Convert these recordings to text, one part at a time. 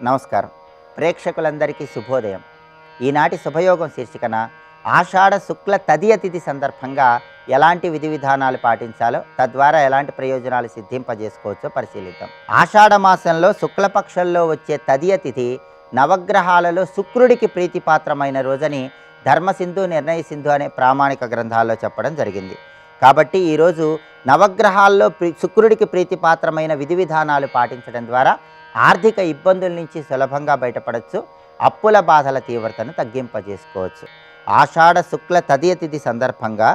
నమస్కారం. ప్రేక్షకులందరికీ శుభోదయం. ఈనాటి శుభయోగం శీర్షికన ఆషాఢ శుక్ల తదియ తిథి సందర్భంగా ఎలాంటి విధి విధానాలు పాటించాలో, తద్వారా ఎలాంటి ప్రయోజనాలు సిద్ధింపజేసుకోవచ్చో పరిశీలిద్దాం. ఆషాఢ మాసంలో శుక్లపక్షంలో వచ్చే తదియ తిథి నవగ్రహాలలో శుక్రుడికి ప్రీతిపాత్రమైన రోజని ధర్మసింధు, నిర్ణయ సింధు అనే ప్రామాణిక గ్రంథాల్లో చెప్పడం జరిగింది. కాబట్టి ఈరోజు నవగ్రహాల్లో శుక్రుడికి ప్రీతిపాత్రమైన విధి విధానాలు పాటించడం ద్వారా ఆర్థిక ఇబ్బందుల నుంచి సులభంగా బయటపడవచ్చు, అప్పుల బాధల తీవ్రతను తగ్గింపజేసుకోవచ్చు. ఆషాఢ శుక్ల తదియ తిథి సందర్భంగా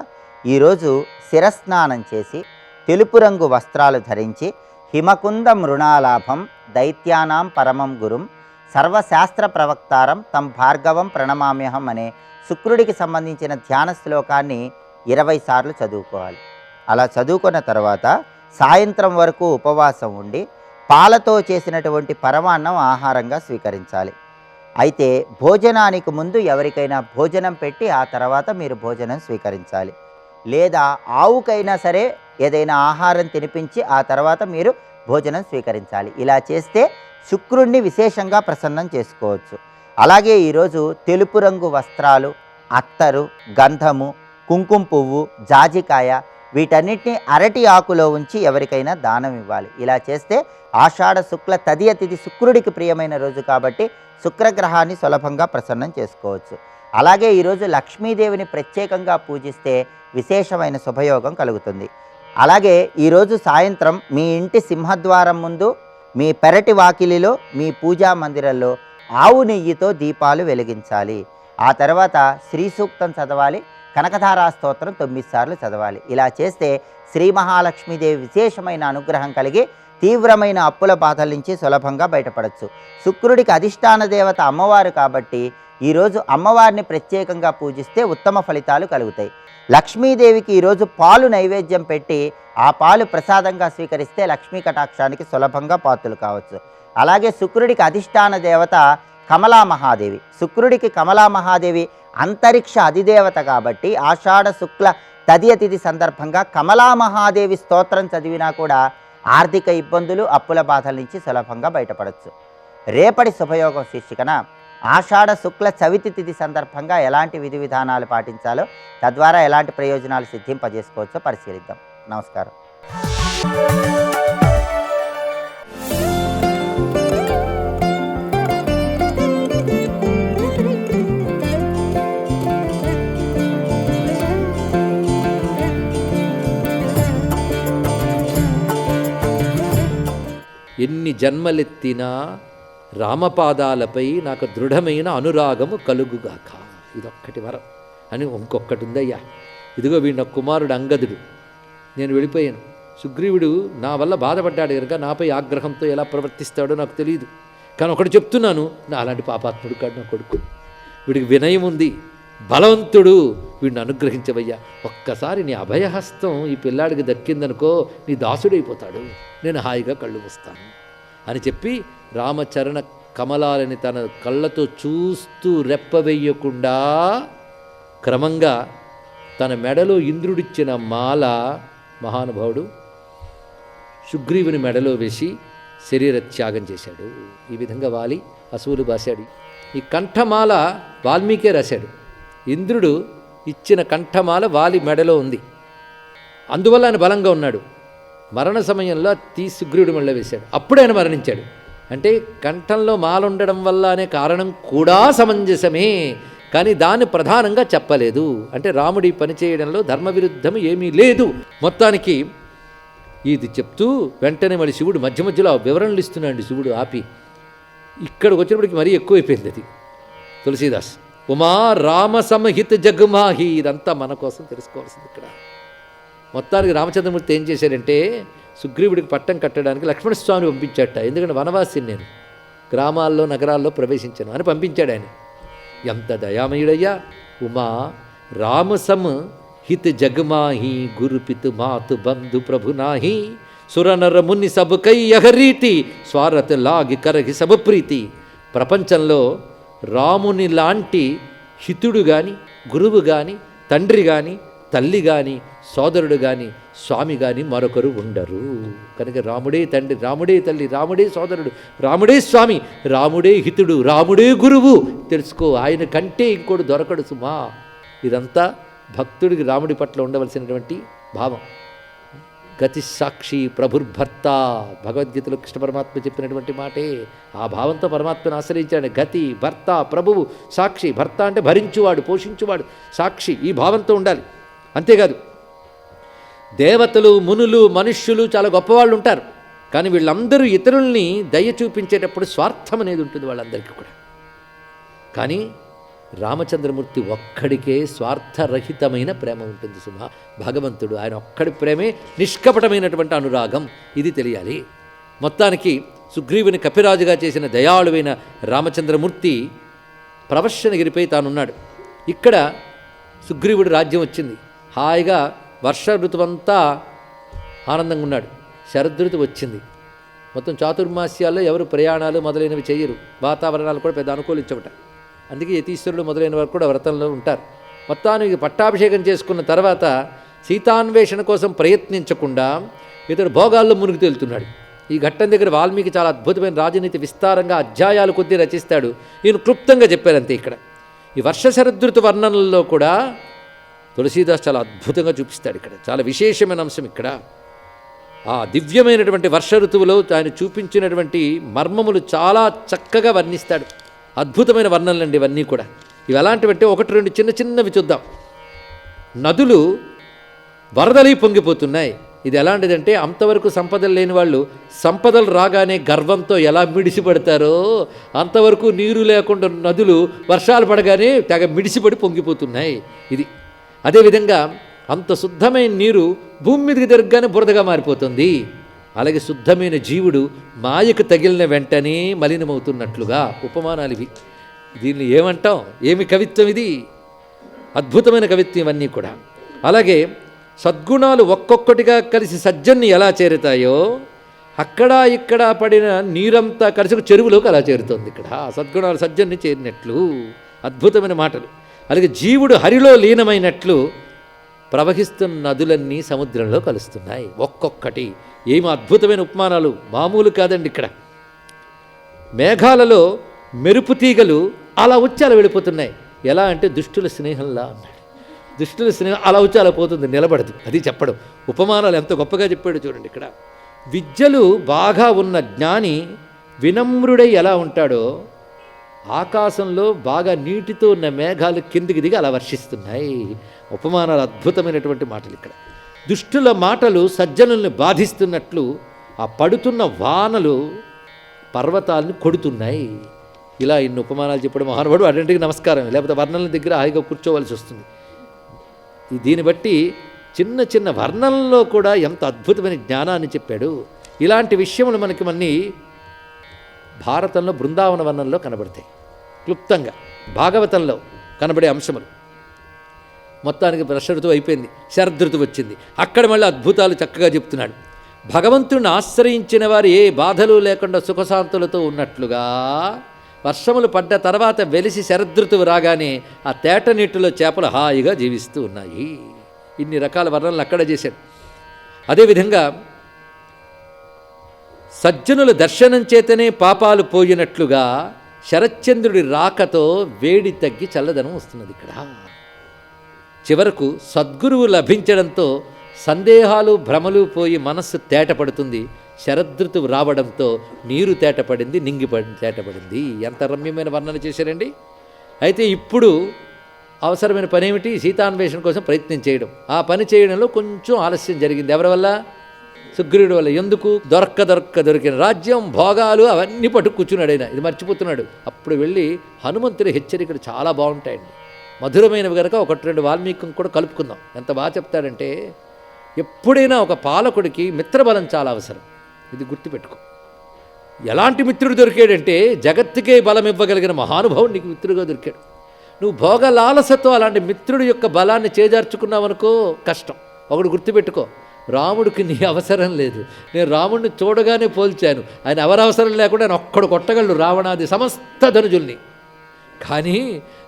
ఈరోజు శిరస్నానం చేసి తెలుపు రంగు వస్త్రాలు ధరించి హిమకుంద మృణాలాభం దైత్యానాం పరమం గురుం సర్వశాస్త్ర ప్రవక్తారం తం భార్గవం ప్రణమామ్యహం అనే శుక్రుడికి సంబంధించిన ధ్యాన శ్లోకాన్ని 20 సార్లు చదువుకోవాలి. అలా చదువుకున్న తర్వాత సాయంత్రం వరకు ఉపవాసం ఉండి పాలతో చేసినటువంటి పరమాన్నం ఆహారంగా స్వీకరించాలి. అయితే భోజనానికి ముందు ఎవరికైనా భోజనం పెట్టి ఆ తర్వాత మీరు భోజనం స్వీకరించాలి. లేదా ఆవుకైనా సరే ఏదైనా ఆహారం తినిపించి ఆ తర్వాత మీరు భోజనం స్వీకరించాలి. ఇలా చేస్తే శుక్రుణ్ణి విశేషంగా ప్రసన్నం చేసుకోవచ్చు. అలాగే ఈరోజు తెలుపు రంగు వస్త్రాలు, అత్తరు, గంధము, కుంకుమ పువ్వు, జాజికాయ వీటన్నిటిని అరటి ఆకులో ఉంచి ఎవరికైనా దానం ఇవ్వాలి. ఇలా చేస్తే ఆషాఢ శుక్ల తదియ తిథి శుక్రుడికి ప్రియమైన రోజు కాబట్టి శుక్రగ్రహాన్ని సులభంగా ప్రసన్నం చేసుకోవచ్చు. అలాగే ఈరోజు లక్ష్మీదేవిని ప్రత్యేకంగా పూజిస్తే విశేషమైన శుభయోగం కలుగుతుంది. అలాగే ఈరోజు సాయంత్రం మీ ఇంటి సింహద్వారం ముందు, మీ పెరటి వాకిలిలో, మీ పూజా మందిరంలో ఆవు నెయ్యితో దీపాలు వెలిగించాలి. ఆ తర్వాత శ్రీ సూక్తం చదవాలి, కనకధారా స్తోత్రం 9 సార్లు చదవాలి. ఇలా చేస్తే శ్రీ మహాలక్ష్మీదేవి విశేషమైన అనుగ్రహం కలిగి తీవ్రమైన అప్పుల బాధల నుంచి సులభంగా బయటపడవచ్చు. శుక్రుడికి అధిష్టాన దేవత అమ్మవారు కాబట్టి ఈరోజు అమ్మవారిని ప్రత్యేకంగా పూజిస్తే ఉత్తమ ఫలితాలు కలుగుతాయి. లక్ష్మీదేవికి ఈరోజు పాలు నైవేద్యం పెట్టి ఆ పాలు ప్రసాదంగా స్వీకరిస్తే లక్ష్మీ కటాక్షానికి సులభంగా పాత్రలు కావచ్చు. అలాగే శుక్రుడికి అధిష్టాన దేవత కమలా మహాదేవి. శుక్రుడికి కమలా మహాదేవి అంతరిక్ష అధిదేవత కాబట్టి ఆషాఢ శుక్ల తదియ తిథి సందర్భంగా కమలా మహాదేవి స్తోత్రం చదివినా కూడా ఆర్థిక ఇబ్బందులు, అప్పుల బాధల నుంచి సులభంగా బయటపడవచ్చు. రేపటి శుభయోగం శీర్షికన ఆషాఢ శుక్ల చవితి తిథి సందర్భంగా ఎలాంటి విధి విధానాలు పాటించాలో, తద్వారా ఎలాంటి ప్రయోజనాలు సిద్ధింపజేసుకోవచ్చో పరిశీలిద్దాం. నమస్కారం. ఎన్ని జన్మలెత్తినా రామపాదాలపై నాకు దృఢమైన అనురాగము కలుగుగాక, ఇదొక్కటి వరం అని. ఇంకొక్కటి ఉందయ్యా, ఇదిగో వీడి నా కుమారుడు అంగదుడు, నేను వెళ్ళిపోయాను, సుగ్రీవుడు నా వల్ల బాధపడ్డాడు కనుక నాపై ఆగ్రహంతో ఎలా ప్రవర్తిస్తాడో నాకు తెలియదు. కానీ ఒకటి చెప్తున్నాను, నా అలాంటి పాపాత్ముడు కాడు నా కొడుకు, వీడికి వినయం ఉంది, బలవంతుడు, వీడిని అనుగ్రహించవయ్యా. ఒక్కసారి నీ అభయహస్తం ఈ పిల్లాడికి దక్కిందనుకో, నీ దాసుడైపోతాడు, నేను హాయిగా కళ్ళు మూస్తాను అని చెప్పి రామచరణ కమలాలని తన కళ్ళతో చూస్తూ రెప్పవేయకుండా క్రమంగా తన మెడలో ఇంద్రుడిచ్చిన మాల మహానుభావుడు సుగ్రీవుని మెడలో వేసి శరీర త్యాగం చేశాడు. ఈ విధంగా వాలి అసువులు బాశాడు. ఈ కంఠమాల వాల్మీకే రాశాడు. ఇంద్రుడు ఇచ్చిన కంఠమాల వాలి మెడలో ఉంది, అందువల్ల ఆయన బలంగా ఉన్నాడు. మరణ సమయంలో సుగ్రీవుడి మెడలో వేశాడు, అప్పుడు ఆయన మరణించాడు. అంటే కంఠంలో మాల ఉండడం వల్ల అనే కారణం కూడా సమంజసమే, కానీ దాన్ని ప్రధానంగా చెప్పలేదు. అంటే రాముడి పని చేయడంలో ధర్మవిరుద్ధం ఏమీ లేదు. మొత్తానికి ఇది చెప్తూ వెంటనే మళ్ళీ శివుడు మధ్య మధ్యలో వివరణలు ఇస్తున్నాడు. శివుడు ఆపి ఇక్కడికి వచ్చినప్పటికి మరీ ఎక్కువైపోయింది అది. తులసీదాస్ ఉమా రామ సమహిత జగమాహి, ఇదంతా మన కోసం తెలుసుకోవాల్సింది. ఇక్కడ మొత్తానికి రామచంద్రమూర్తి ఏం చేశాడంటే సుగ్రీవుడికి పట్టం కట్టడానికి లక్ష్మణస్వామిని పంపించాట. ఎందుకంటే వనవాసిని నేను, గ్రామాల్లో నగరాల్లో ప్రవేశించాను అని పంపించాడు ఆయన. ఎంత దయామయుడయ్యా. ఉమా రామసమ హిత జగమాహి గురుపితు మాతు బంధు ప్రభునాహి సురనర ముని సబకై యహరీతి స్వారత లాగి కరగి సబప్రీతి. ప్రపంచంలో రాముని లాంటి హితుడు కానీ, గురువు కానీ, తండ్రి కానీ, తల్లి కానీ, సోదరుడు కానీ స్వామి కానీ మరొకరు ఉండరు. కనుక రాముడే తండ్రి, రాముడే తల్లి, రాముడే సోదరుడు, రాముడే స్వామి, రాముడే హితుడు, రాముడే గురువు తెలుసుకో. ఆయన కంటే ఇంకోటి దొరకడు సుమా. ఇదంతా భక్తుడికి రాముడి పట్ల ఉండవలసినటువంటి భావం. గతి సాక్షి ప్రభుర్భర్త, భగవద్గీతలో కృష్ణ పరమాత్మ చెప్పినటువంటి మాటే. ఆ భావంతో పరమాత్మను ఆశ్రయించాడు. గతి, భర్త, ప్రభువు, సాక్షి. భర్త అంటే భరించువాడు, పోషించువాడు, సాక్షి. ఈ భావంతో ఉండాలి. అంతేకాదు, దేవతలు, మునులు, మనుష్యులు చాలా గొప్పవాళ్ళు ఉంటారు. కానీ వీళ్ళందరూ ఇతరుల్ని దయ చూపించేటప్పుడు స్వార్థం అనేది ఉంటుంది వాళ్ళందరికీ కూడా. కానీ రామచంద్రమూర్తి ఒక్కడికే స్వార్థరహితమైన ప్రేమ ఉంటుంది సుమా. భగవంతుడు ఆయన ఒక్కడి ప్రేమే నిష్కపటమైనటువంటి అనురాగం. ఇది తెలియాలి. మొత్తానికి సుగ్రీవుని కపిరాజుగా చేసిన దయాళువైన రామచంద్రమూర్తి ప్రవశ్యనగిరిపై తానున్నాడు. ఇక్కడ సుగ్రీవుడి రాజ్యం వచ్చింది. హాయిగా వర్ష ఋతువంతా ఆనందంగా ఉన్నాడు. శరదృతు వచ్చింది. మొత్తం చాతుర్మాస్యాల్లో ఎవరు ప్రయాణాలు మొదలైనవి చేయరు. వాతావరణాలు కూడా పెద్ద అనుకూలించబట. అందుకే యతీశ్వరుడు మొదలైన వారు కూడా వ్రతంలో ఉంటారు. మొత్తానికి పట్టాభిషేకం చేసుకున్న తర్వాత సీతాన్వేషణ కోసం ప్రయత్నించకుండా ఇతడు భోగాల్లో మునిగి తేలుతున్నాడు. ఈ ఘట్టం దగ్గర వాల్మీకి చాలా అద్భుతమైన రాజనీతి విస్తారంగా అధ్యాయాలు కొద్దీ రచిస్తాడు. ఈయన క్లుప్తంగా చెప్పారంతే. ఇక్కడ ఈ వర్ష శరదృతు వర్ణనల్లో కూడా తులసీదాస్ చాలా అద్భుతంగా చూపిస్తాడు. ఇక్కడ చాలా విశేషమైన అంశం. ఇక్కడ ఆ దివ్యమైనటువంటి వర్ష ఋతువులో ఆయన చూపించినటువంటి మర్మములు చాలా చక్కగా వర్ణిస్తాడు. అద్భుతమైన వర్ణనలండి ఇవన్నీ కూడా. ఇవి ఎలాంటివంటే ఒకటి రెండు చిన్న చిన్నవి చూద్దాం. నదులు వరదలై పొంగిపోతున్నాయి. ఇది ఎలాంటిదంటే అంతవరకు సంపదలు లేని వాళ్ళు సంపదలు రాగానే గర్వంతో ఎలా మిడిసిపడతారో అంతవరకు నీరు లేకుండా నదులు వర్షాలు పడగానే తెగ మిడిసిపడి పొంగిపోతున్నాయి. ఇది అదేవిధంగా అంత శుద్ధమైన నీరు భూమి మీదకి తిరగగానే బురదగా మారిపోతుంది. అలాగే శుద్ధమైన జీవుడు మాయకు తగిలిన వెంటనే మలినమవుతున్నట్లుగా ఉపమానాలు ఇవి. దీన్ని ఏమంటాం? ఏమి కవిత్వం ఇది! అద్భుతమైన కవిత్వం ఇవన్నీ కూడా. అలాగే సద్గుణాలు ఒక్కొక్కటిగా కలిసి సజ్జన్ని ఎలా చేరుతాయో అక్కడ ఇక్కడ పడిన నీరంతా కలిసి చెరువులోకి అలా చేరుతుంది. ఇక్కడ సద్గుణాలు సజ్జన్ని చేరినట్లు అద్భుతమైన మాటలు. అలాగే జీవుడు హరిలో లీనమైనట్లు ప్రవహిస్తున్న నదులన్నీ సముద్రంలో కలుస్తున్నాయి. ఒక్కొక్కటి ఏమి అద్భుతమైన ఉపమానాలు! మామూలు కాదండి. ఇక్కడ మేఘాలలో మెరుపు తీగలు అలా వచ్చి అలా వెళ్ళిపోతున్నాయి. ఎలా అంటే దుష్టుల స్నేహంలా అన్నాడు. దుష్టుల స్నేహం అలా వచ్చి అలా పోతుంది, నిలబడదు. అది చెప్పడం. ఉపమానాలు ఎంత గొప్పగా చెప్పాడు చూడండి. ఇక్కడ విద్యలు బాగా ఉన్న జ్ఞాని వినమ్రుడై ఎలా ఉంటాడో ఆకాశంలో బాగా నీటితో ఉన్న మేఘాలు కిందికి దిగి అలా వర్షిస్తున్నాయి. ఉపమానాలు అద్భుతమైనటువంటి మాటలు. ఇక్కడ దుష్టుల మాటలు సజ్జనుల్ని బాధిస్తున్నట్లు ఆ పడుతున్న వానలు పర్వతాలను కొడుతున్నాయి. ఇలా ఇన్ని ఉపమానాలు చెప్పడం మహానుభావుడు అన్నింటికి నమస్కారం. లేకపోతే వర్ణనల దగ్గర హాయిగా కూర్చోవలసి వస్తుంది. దీన్ని బట్టి చిన్న చిన్న వర్ణనల్లో కూడా ఎంత అద్భుతమైన జ్ఞానాన్ని చెప్పాడు. ఇలాంటి విషయములు మనకి భారతంలో బృందావన వర్ణనలో కనబడతాయి. క్లుప్తంగా భాగవతంలో కనబడే అంశములు. మొత్తానికి వర్ష ఋతువు అయిపోయింది, శరదృతువు వచ్చింది. అక్కడ మళ్ళీ అద్భుతాలు చక్కగా చెప్తున్నాడు. భగవంతుడిని ఆశ్రయించిన వారు ఏ బాధలు లేకుండా సుఖశాంతులతో ఉన్నట్లుగా వర్షములు పడ్డ తర్వాత వెలిసి శరదృతువు రాగానే ఆ తేట నీటిలో చేపలు హాయిగా జీవిస్తూ ఉన్నాయి. ఇన్ని రకాల వర్ణనలు అక్కడ చేశాడు. అదేవిధంగా సజ్జనుల దర్శనం చేతనే పాపాలు పోయినట్లుగా శరశ్చంద్రుడి రాకతో వేడి తగ్గి చల్లదనం వస్తున్నది. ఇక్కడ చివరకు సద్గురువు లభించడంతో సందేహాలు భ్రమలు పోయి మనస్సు తేటపడుతుంది. శరదృతువు రావడంతో నీరు తేటపడింది, తేటపడింది. ఎంత రమ్యమైన వర్ణన చేశారండి. అయితే ఇప్పుడు అవసరమైన పని ఏమిటి? సీతాన్వేషణ కోసం ప్రయత్నం చేయడం. ఆ పని చేయడంలో కొంచెం ఆలస్యం జరిగింది. ఎవరి వల్ల? సుగ్రీవుడి వల్ల. ఎందుకు? దొరికిన రాజ్యం, భోగాలు అవన్నీ పట్టు కూర్చున్నాడు ఆయన. ఇది మర్చిపోతున్నాడు. అప్పుడు వెళ్ళి హనుమంతుడి హెచ్చరికలు చాలా బాగుంటాయండి, మధురమైనవి కనుక ఒకటి రెండు వాల్మీకి కూడా కలుపుకుందాం. ఎంత బాగా చెప్తాడంటే, ఎప్పుడైనా ఒక పాలకుడికి మిత్రబలం చాలా అవసరం. ఇది గుర్తుపెట్టుకో. ఎలాంటి మిత్రుడు దొరికాడంటే జగత్తుకే బలం ఇవ్వగలిగిన మహానుభావుడు నీకు మిత్రుడుగా దొరికాడు. నువ్వు భోగలాలసతో అలాంటి మిత్రుడి యొక్క బలాన్ని చేజార్చుకున్నావనుకో కష్టం. ఒకడు గుర్తుపెట్టుకో, రాముడికి నీ అవసరం లేదు. నేను రాముడిని చూడగానే పోల్చాను. ఆయన ఎవరవసరం లేకుండా ఆయన ఒక్కడు కొట్టగలడు రావణాది సమస్త ధనుజుల్ని. కానీ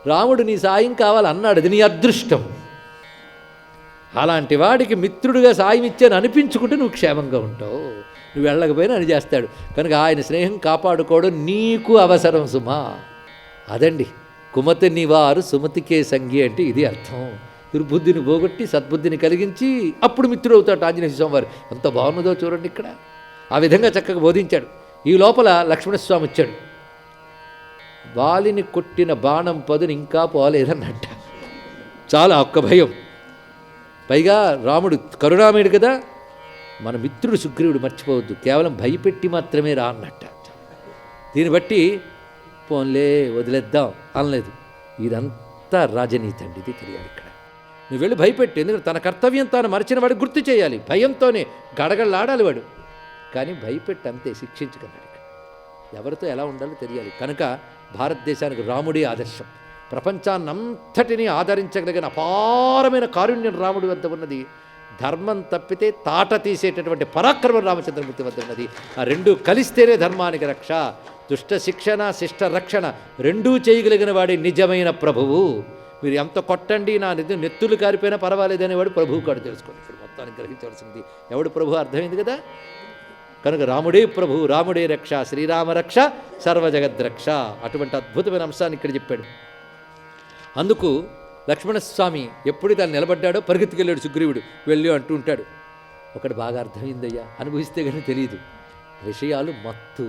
రాముడు నీ సాయం కావాలన్నాడు. అది నీ అదృష్టం. అలాంటి వాడికి మిత్రుడిగా సాయం ఇచ్చాను అనిపించుకుంటే నువ్వు క్షేమంగా ఉంటావు. నువ్వు వెళ్ళకపోయినా అని చేస్తాడు. కనుక ఆయన స్నేహం కాపాడుకోవడం నీకు అవసరం సుమా. అదండి కుమతి నివారు సుమతికే సంగి అంటే ఇది అర్థం. దుర్బుద్ధిని పోగొట్టి సద్బుద్ధిని కలిగించి అప్పుడు మిత్రుడు అవుతాడు ఆంజనేయ స్వామివారు. ఎంత బాగున్నదో చూడండి ఇక్కడ. ఆ విధంగా చక్కగా బోధించాడు. ఈ లోపల లక్ష్మణస్వామి వచ్చాడు. వాలిని కొట్టిన బాణం పదును ఇంకా పోలేదన్నట్ట. చాలా ఒక్క భయం. పైగా రాముడు కరుణామయుడు కదా, మన మిత్రుడు సుగ్రీవుడు మర్చిపోవద్దు, కేవలం భయపెట్టి మాత్రమే రా అన్నట్ట. దీన్ని బట్టి పోన్లే వదిలేద్దాం అనలేదు. ఇదంతా రాజనీతి అండి, ఇది తెలియాలి ఇక్కడ. నువ్వు వెళ్ళి భయపెట్టి, ఎందుకంటే తన కర్తవ్యం తాను మరిచిన వాడు గుర్తు చేయాలి. భయంతోనే గడగడలాడాలి వాడు, కానీ భయపెట్టి అంతే, శిక్షించుకున్నాడు. ఇక్కడ ఎవరితో ఎలా ఉండాలో తెలియాలి. కనుక భారతదేశానికి రాముడే ఆదర్శం. ప్రపంచాన్నంతటినీ ఆదరించగలిగిన అపారమైన కారుణ్యం రాముడి వద్ద ఉన్నది. ధర్మం తప్పితే తాట తీసేటటువంటి పరాక్రమం రామచంద్రమూర్తి వద్ద ఉన్నది. ఆ రెండూ కలిస్తేనే ధర్మానికి రక్ష. దుష్ట శిక్షణ, శిష్ట రక్షణ రెండూ చేయగలిగిన వాడే నిజమైన ప్రభువు. మీరు ఎంత కొట్టండి, నా నెత్తులు కారిపోయినా పర్వాలేదనేవాడు ప్రభువు కాడు. తెలుసుకోండి ఇప్పుడు మొత్తానికి గ్రహించవలసింది ఎవడు ప్రభు అర్థమైంది కదా. కనుక రాముడే ప్రభు, రాముడే రక్ష, శ్రీరామ రక్ష, సర్వజగద్రక్ష. అటువంటి అద్భుతమైన అంశాన్ని ఇక్కడ చెప్పాడు. అందుకు లక్ష్మణస్వామి ఎప్పుడు దాన్ని నిలబడ్డాడో పరిగెత్తుకెళ్ళాడు సుగ్రీవుడు. వెళ్ళి అంటూ ఉంటాడు, ఒకటి బాగా అర్థమైందయ్యా, అనుభవిస్తే కానీ తెలియదు. విషయాలు మత్తు,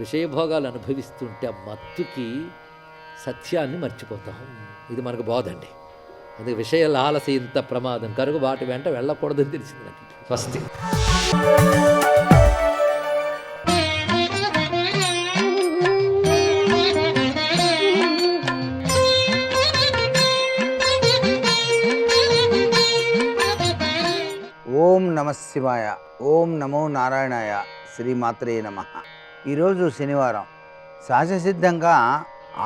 విషయభోగాలు అనుభవిస్తుంటే ఆ మత్తుకి సత్యాన్ని మర్చిపోతాం. ఇది మనకు బోధండి. అందుకే విషయాల ఆలస్యం ఇంత ప్రమాదం, కనుక వాటి వెంట వెళ్ళకూడదని తెలిసింది నాకు. స్వస్తి. ఓం నమ శివాయ. ఓం నమో నారాయణాయ. శ్రీమాత్రే నమః. ఈరోజు శనివారం. సహజసిద్ధంగా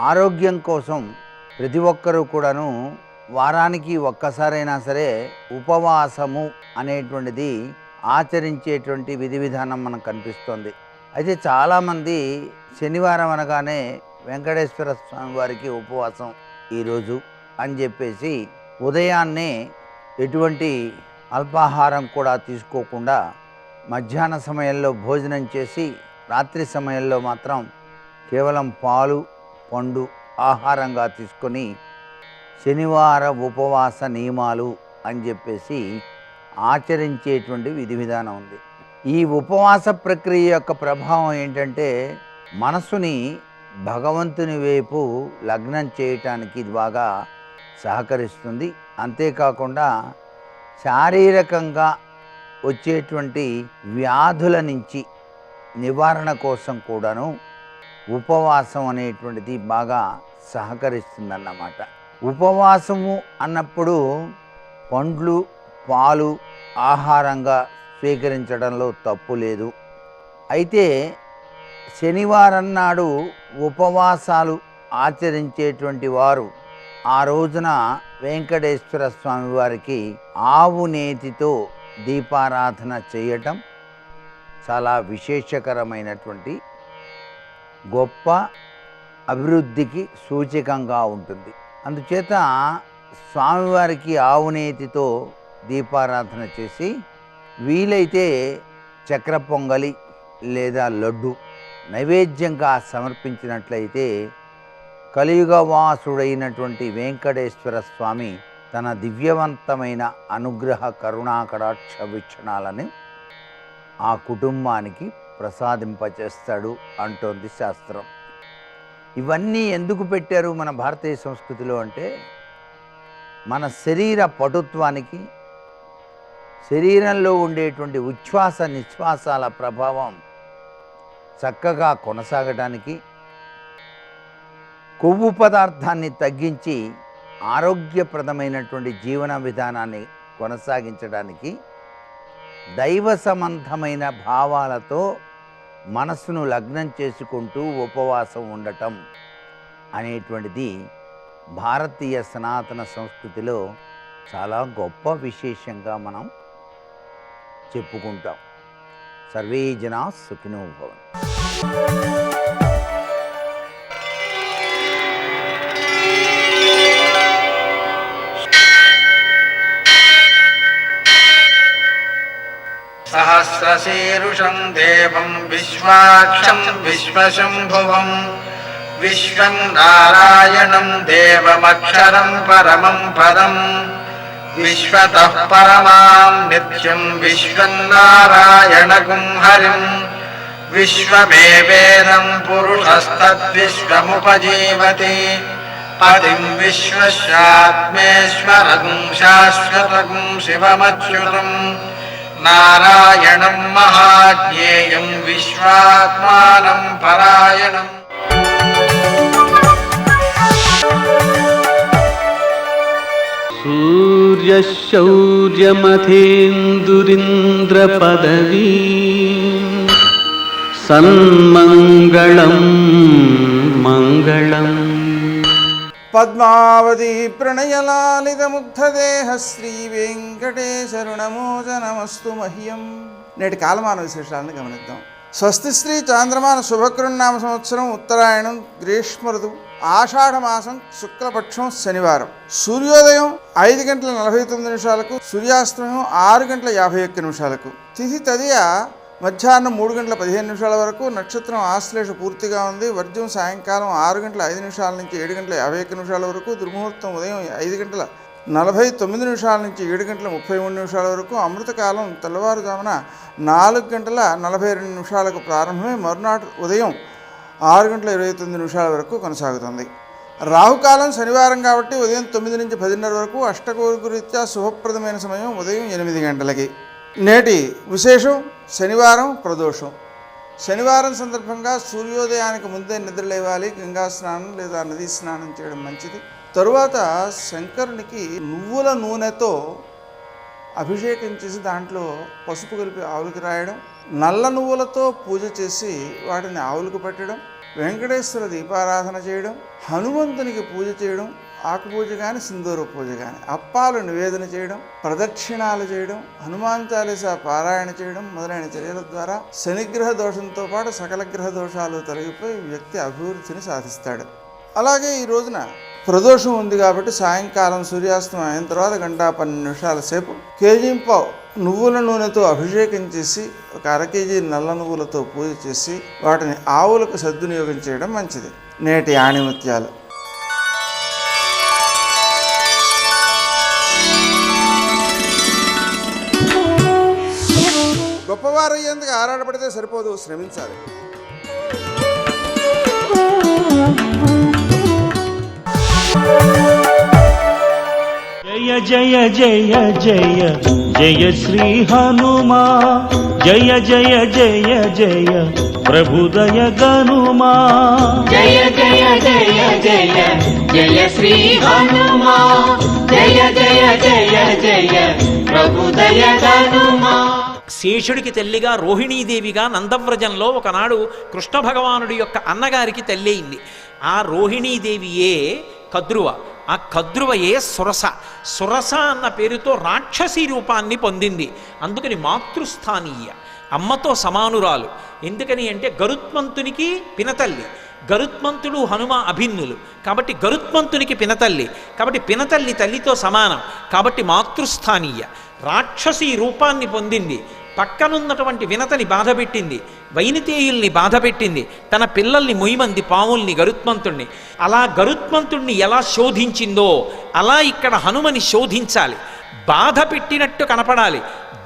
ఆరోగ్యం కోసం ప్రతి ఒక్కరూ కూడాను వారానికి ఒక్కసారైనా సరే ఉపవాసము అనేటువంటిది ఆచరించేటువంటి విధి విధానం మనకు కనిపిస్తుంది. అయితే చాలామంది శనివారం అనగానే వెంకటేశ్వర స్వామి వారికి ఉపవాసం ఈరోజు అని చెప్పేసి ఉదయాన్నే ఎటువంటి అల్పాహారం కూడా తీసుకోకుండా మధ్యాహ్న సమయంలో భోజనం చేసి రాత్రి సమయంలో మాత్రం కేవలం పాలు పండు ఆహారంగా తీసుకొని శనివార ఉపవాస నియమాలు అని చెప్పేసి ఆచరించేటువంటి విధి విధానం ఉంది. ఈ ఉపవాస ప్రక్రియ యొక్క ప్రభావం ఏంటంటే మనసుని భగవంతుని వైపు లగ్నం చేయటానికి ఇది బాగా సహకరిస్తుంది. అంతేకాకుండా శారీరకంగా వచ్చేటువంటి వ్యాధుల నుంచి నివారణ కోసం కూడాను ఉపవాసం అనేటువంటిది బాగా సహకరిస్తుందన్నమాట. ఉపవాసము అన్నప్పుడు పండ్లు పాలు ఆహారంగా స్వీకరించడంలో తప్పు లేదు. అయితే శనివారం నాడు ఉపవాసాలు ఆచరించేటువంటి వారు ఆ రోజున వెంకటేశ్వర స్వామి వారికి ఆవు నేతితో దీపారాధన చేయటం చాలా విశేషకరమైనటువంటి గొప్ప అభివృద్ధికి సూచకంగా ఉంటుంది. అందుచేత స్వామివారికి ఆవు నేతితో దీపారాధన చేసి వీలైతే చక్ర పొంగలి లేదా లడ్డు నైవేద్యంగా సమర్పించినట్లయితే కలియుగవాసుడైనటువంటి వెంకటేశ్వర స్వామి తన దివ్యవంతమైన అనుగ్రహ కరుణాకటాక్ష వీక్షణాలను ఆ కుటుంబానికి ప్రసాదింపచేస్తాడు అంటోంది శాస్త్రం. ఇవన్నీ ఎందుకు పెట్టారు మన భారతీయ సంస్కృతిలో అంటే మన శరీర పటుత్వానికి, శరీరంలో ఉండేటువంటి ఉచ్ఛ్వాస నిశ్వాసాల ప్రభావం చక్కగా కొనసాగడానికి, కొవ్వు పదార్థాన్ని తగ్గించి ఆరోగ్యప్రదమైనటువంటి జీవన విధానాన్ని కొనసాగించడానికి, దైవ సంబంధమైన భావాలతో మనస్సును లగ్నం చేసుకుంటూ ఉపవాసం ఉండటం అనేటువంటిది భారతీయ సనాతన సంస్కృతిలో చాలా గొప్ప విశేషంగా మనం చెప్పుకుంటాం. సర్వే జనా సుఖినో భవంతు. सहस्रशीरुषं देवं विश्वाक्षं विश्वशम्भुवं विश्वं नारायणं देवमक्षरं परमं पदं विश्वतः परमां नित्यं विश्वं नारायणगुं हरिं विश्वमेवेदं पुरुषस्तद्विश्वमुपजीवति पतिं विश्वस्यात्मेश्वरगुं शाश्वतगुं शिवमच्युतं नारायणं महाज्ञेयं विश्वात्मानं परायणम्। सूर्यशौर्यमथेन्दुरिन्द्रपदवी सन्मङ्गलं मङ्गलम्। పద్మావతి ప్రణయలాలితముగ్ధదేహ శ్రీ వెంకటేశరుణమోజనమస్తు మహ్యం. నేటి కాలమాన విశేషాలను గమనిద్దాం. స్వస్తి శ్రీ చాంద్రమాన శుభకృన్నామ సంవత్సరం ఉత్తరాయణం గ్రీష్మ ఋతువు ఆషాఢమాసం శుక్లపక్షం శనివారం. సూర్యోదయం 5:49 సూర్యాస్తమయం 6:51 తిథి తదియ మధ్యాహ్నం 3:15 వరకు. నక్షత్రం ఆశ్లేష పూర్తిగా ఉంది. వర్జ్యం సాయంకాలం 6:05 నుంచి 7:51 వరకు. దుర్ముహూర్తం ఉదయం 5:49 నుంచి 7:33 వరకు. అమృతకాలం తెల్లవారుజామున 4:42 ప్రారంభమై మరునాడు ఉదయం 6:29 వరకు కొనసాగుతుంది. రాహుకాలం శనివారం కాబట్టి ఉదయం 9 నుంచి 10:30 వరకు. అష్టకోరురీత్యా శుభప్రదమైన సమయం ఉదయం 8 గంటలకి. నేటి విశేషం శనివారం ప్రదోషం. శనివారం సందర్భంగా సూర్యోదయానికి ముందే నిద్రలేవాలి. గంగా స్నానం లేదా నదీ స్నానం చేయడం మంచిది. తరువాత శంకరునికి నువ్వుల నూనెతో అభిషేకం చేసి దాంట్లో పసుపు కలిపి ఆవులకి రాయడం, నల్ల నువ్వులతో పూజ చేసి వాటిని ఆవులకు పెట్టడం, వెంకటేశ్వర దీపారాధన చేయడం, హనుమంతునికి పూజ చేయడం, ఆకు పూజ కానీ సింధూర పూజ కానీ, అప్పాలు నివేదన చేయడం, ప్రదక్షిణాలు చేయడం, హనుమాన్ చాలీసా పారాయణ చేయడం మొదలైన చర్యల ద్వారా శనిగ్రహ దోషంతో పాటు సకల గ్రహ దోషాలు తొలగిపోయి వ్యక్తి అభివృద్ధిని సాధిస్తాడు. అలాగే ఈ రోజున ప్రదోషం ఉంది కాబట్టి సాయంకాలం సూర్యాస్తమయం అయిన తర్వాత 1:12 సేపు కేజీంపావు నువ్వుల నూనెతో అభిషేకం చేసి 1/2 కేజీ నల్ల నువ్వులతో పూజ చేసి వాటిని ఆవులకు సద్వినియోగం చేయడం మంచిది. నేటి ఆణిముత్యాలు. గొప్పవారు అయ్యేందుకు ఆరాటపడితే సరిపోదు, శ్రమించాలి. జయ జయ జయ జయ జయ శ్రీ హనుమా, జయ జయ జయ జయ ప్రభుదయ గనుమా. జయ జయ జయ జయ జయ శ్రీ హనుమా, జయ జయ జయ జయ ప్రభుదయ గనుమా. శేషుడికి తల్లిగా రోహిణీదేవిగా నందవ్రజంలో ఒకనాడు కృష్ణ భగవానుడి యొక్క అన్నగారికి తల్లి అయింది. ఆ రోహిణీదేవియే కద్రువ, ఆ కద్రువయే సురస. సురస అన్న పేరుతో రాక్షసీ రూపాన్ని పొందింది. అందుకని మాతృస్థానీయ, అమ్మతో సమానురాలు. ఎందుకని అంటే గరుత్మంతునికి పినతల్లి, గరుత్మంతుడు హనుమ అభిన్నులు కాబట్టి గరుత్మంతునికి పినతల్లి, కాబట్టి పినతల్లి తల్లితో సమానం కాబట్టి మాతృస్థానీయ. రాక్షసీ రూపాన్ని పొందింది. పక్కనున్నటువంటి వినతని బాధపెట్టింది, వైనితేయుల్ని బాధపెట్టింది, తన పిల్లల్ని మొయ్యమంది పాముల్ని, గరుత్మంతుణ్ణి. అలా గరుత్మంతుణ్ణి ఎలా శోధించిందో అలా ఇక్కడ హనుమని శోధించాలి. బాధ పెట్టినట్టు కనపడాలి,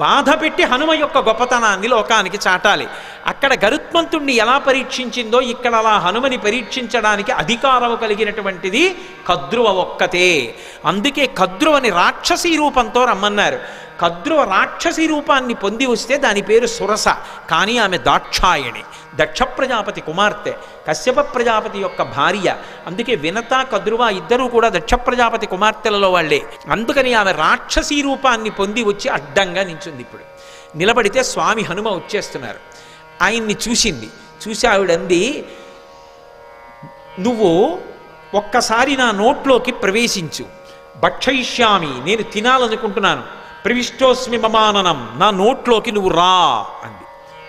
బాధ పెట్టి హనుమ యొక్క గొప్పతనాన్ని లోకానికి చాటాలి. అక్కడ గరుత్మంతుణ్ణి ఎలా పరీక్షించిందో ఇక్కడ అలా హనుమని పరీక్షించడానికి అధికారము కలిగినటువంటిది కద్రువ ఒక్కతే. అందుకే కద్రువని రాక్షసీ రూపంతో రమ్మన్నారు. కద్రువ రాక్షసీ రూపాన్ని పొంది వస్తే దాని పేరు సురస. కానీ ఆమె దాక్షాయణి, దక్ష ప్రజాపతి కుమార్తె, కశ్యప ప్రజాపతి యొక్క భార్య. అందుకే వినత కద్రువ ఇద్దరూ కూడా దక్ష ప్రజాపతి కుమార్తెలలో వాళ్లే. అందుకని ఆమె రాక్షసీ రూపాన్ని పొంది వచ్చి అడ్డంగా నించుంది. ఇప్పుడు నిలబడితే స్వామి హనుమ వచ్చేస్తున్నారు. ఆయన్ని చూసింది. చూసి ఆవిడంది, నువ్వు ఒక్కసారి నా నోట్లోకి ప్రవేశించు, భక్షయిష్యామి, నేను తినాలనుకుంటున్నాను, ప్రవిష్టోస్మి మమాననం, నా నోట్లోకి నువ్వు రా అంది.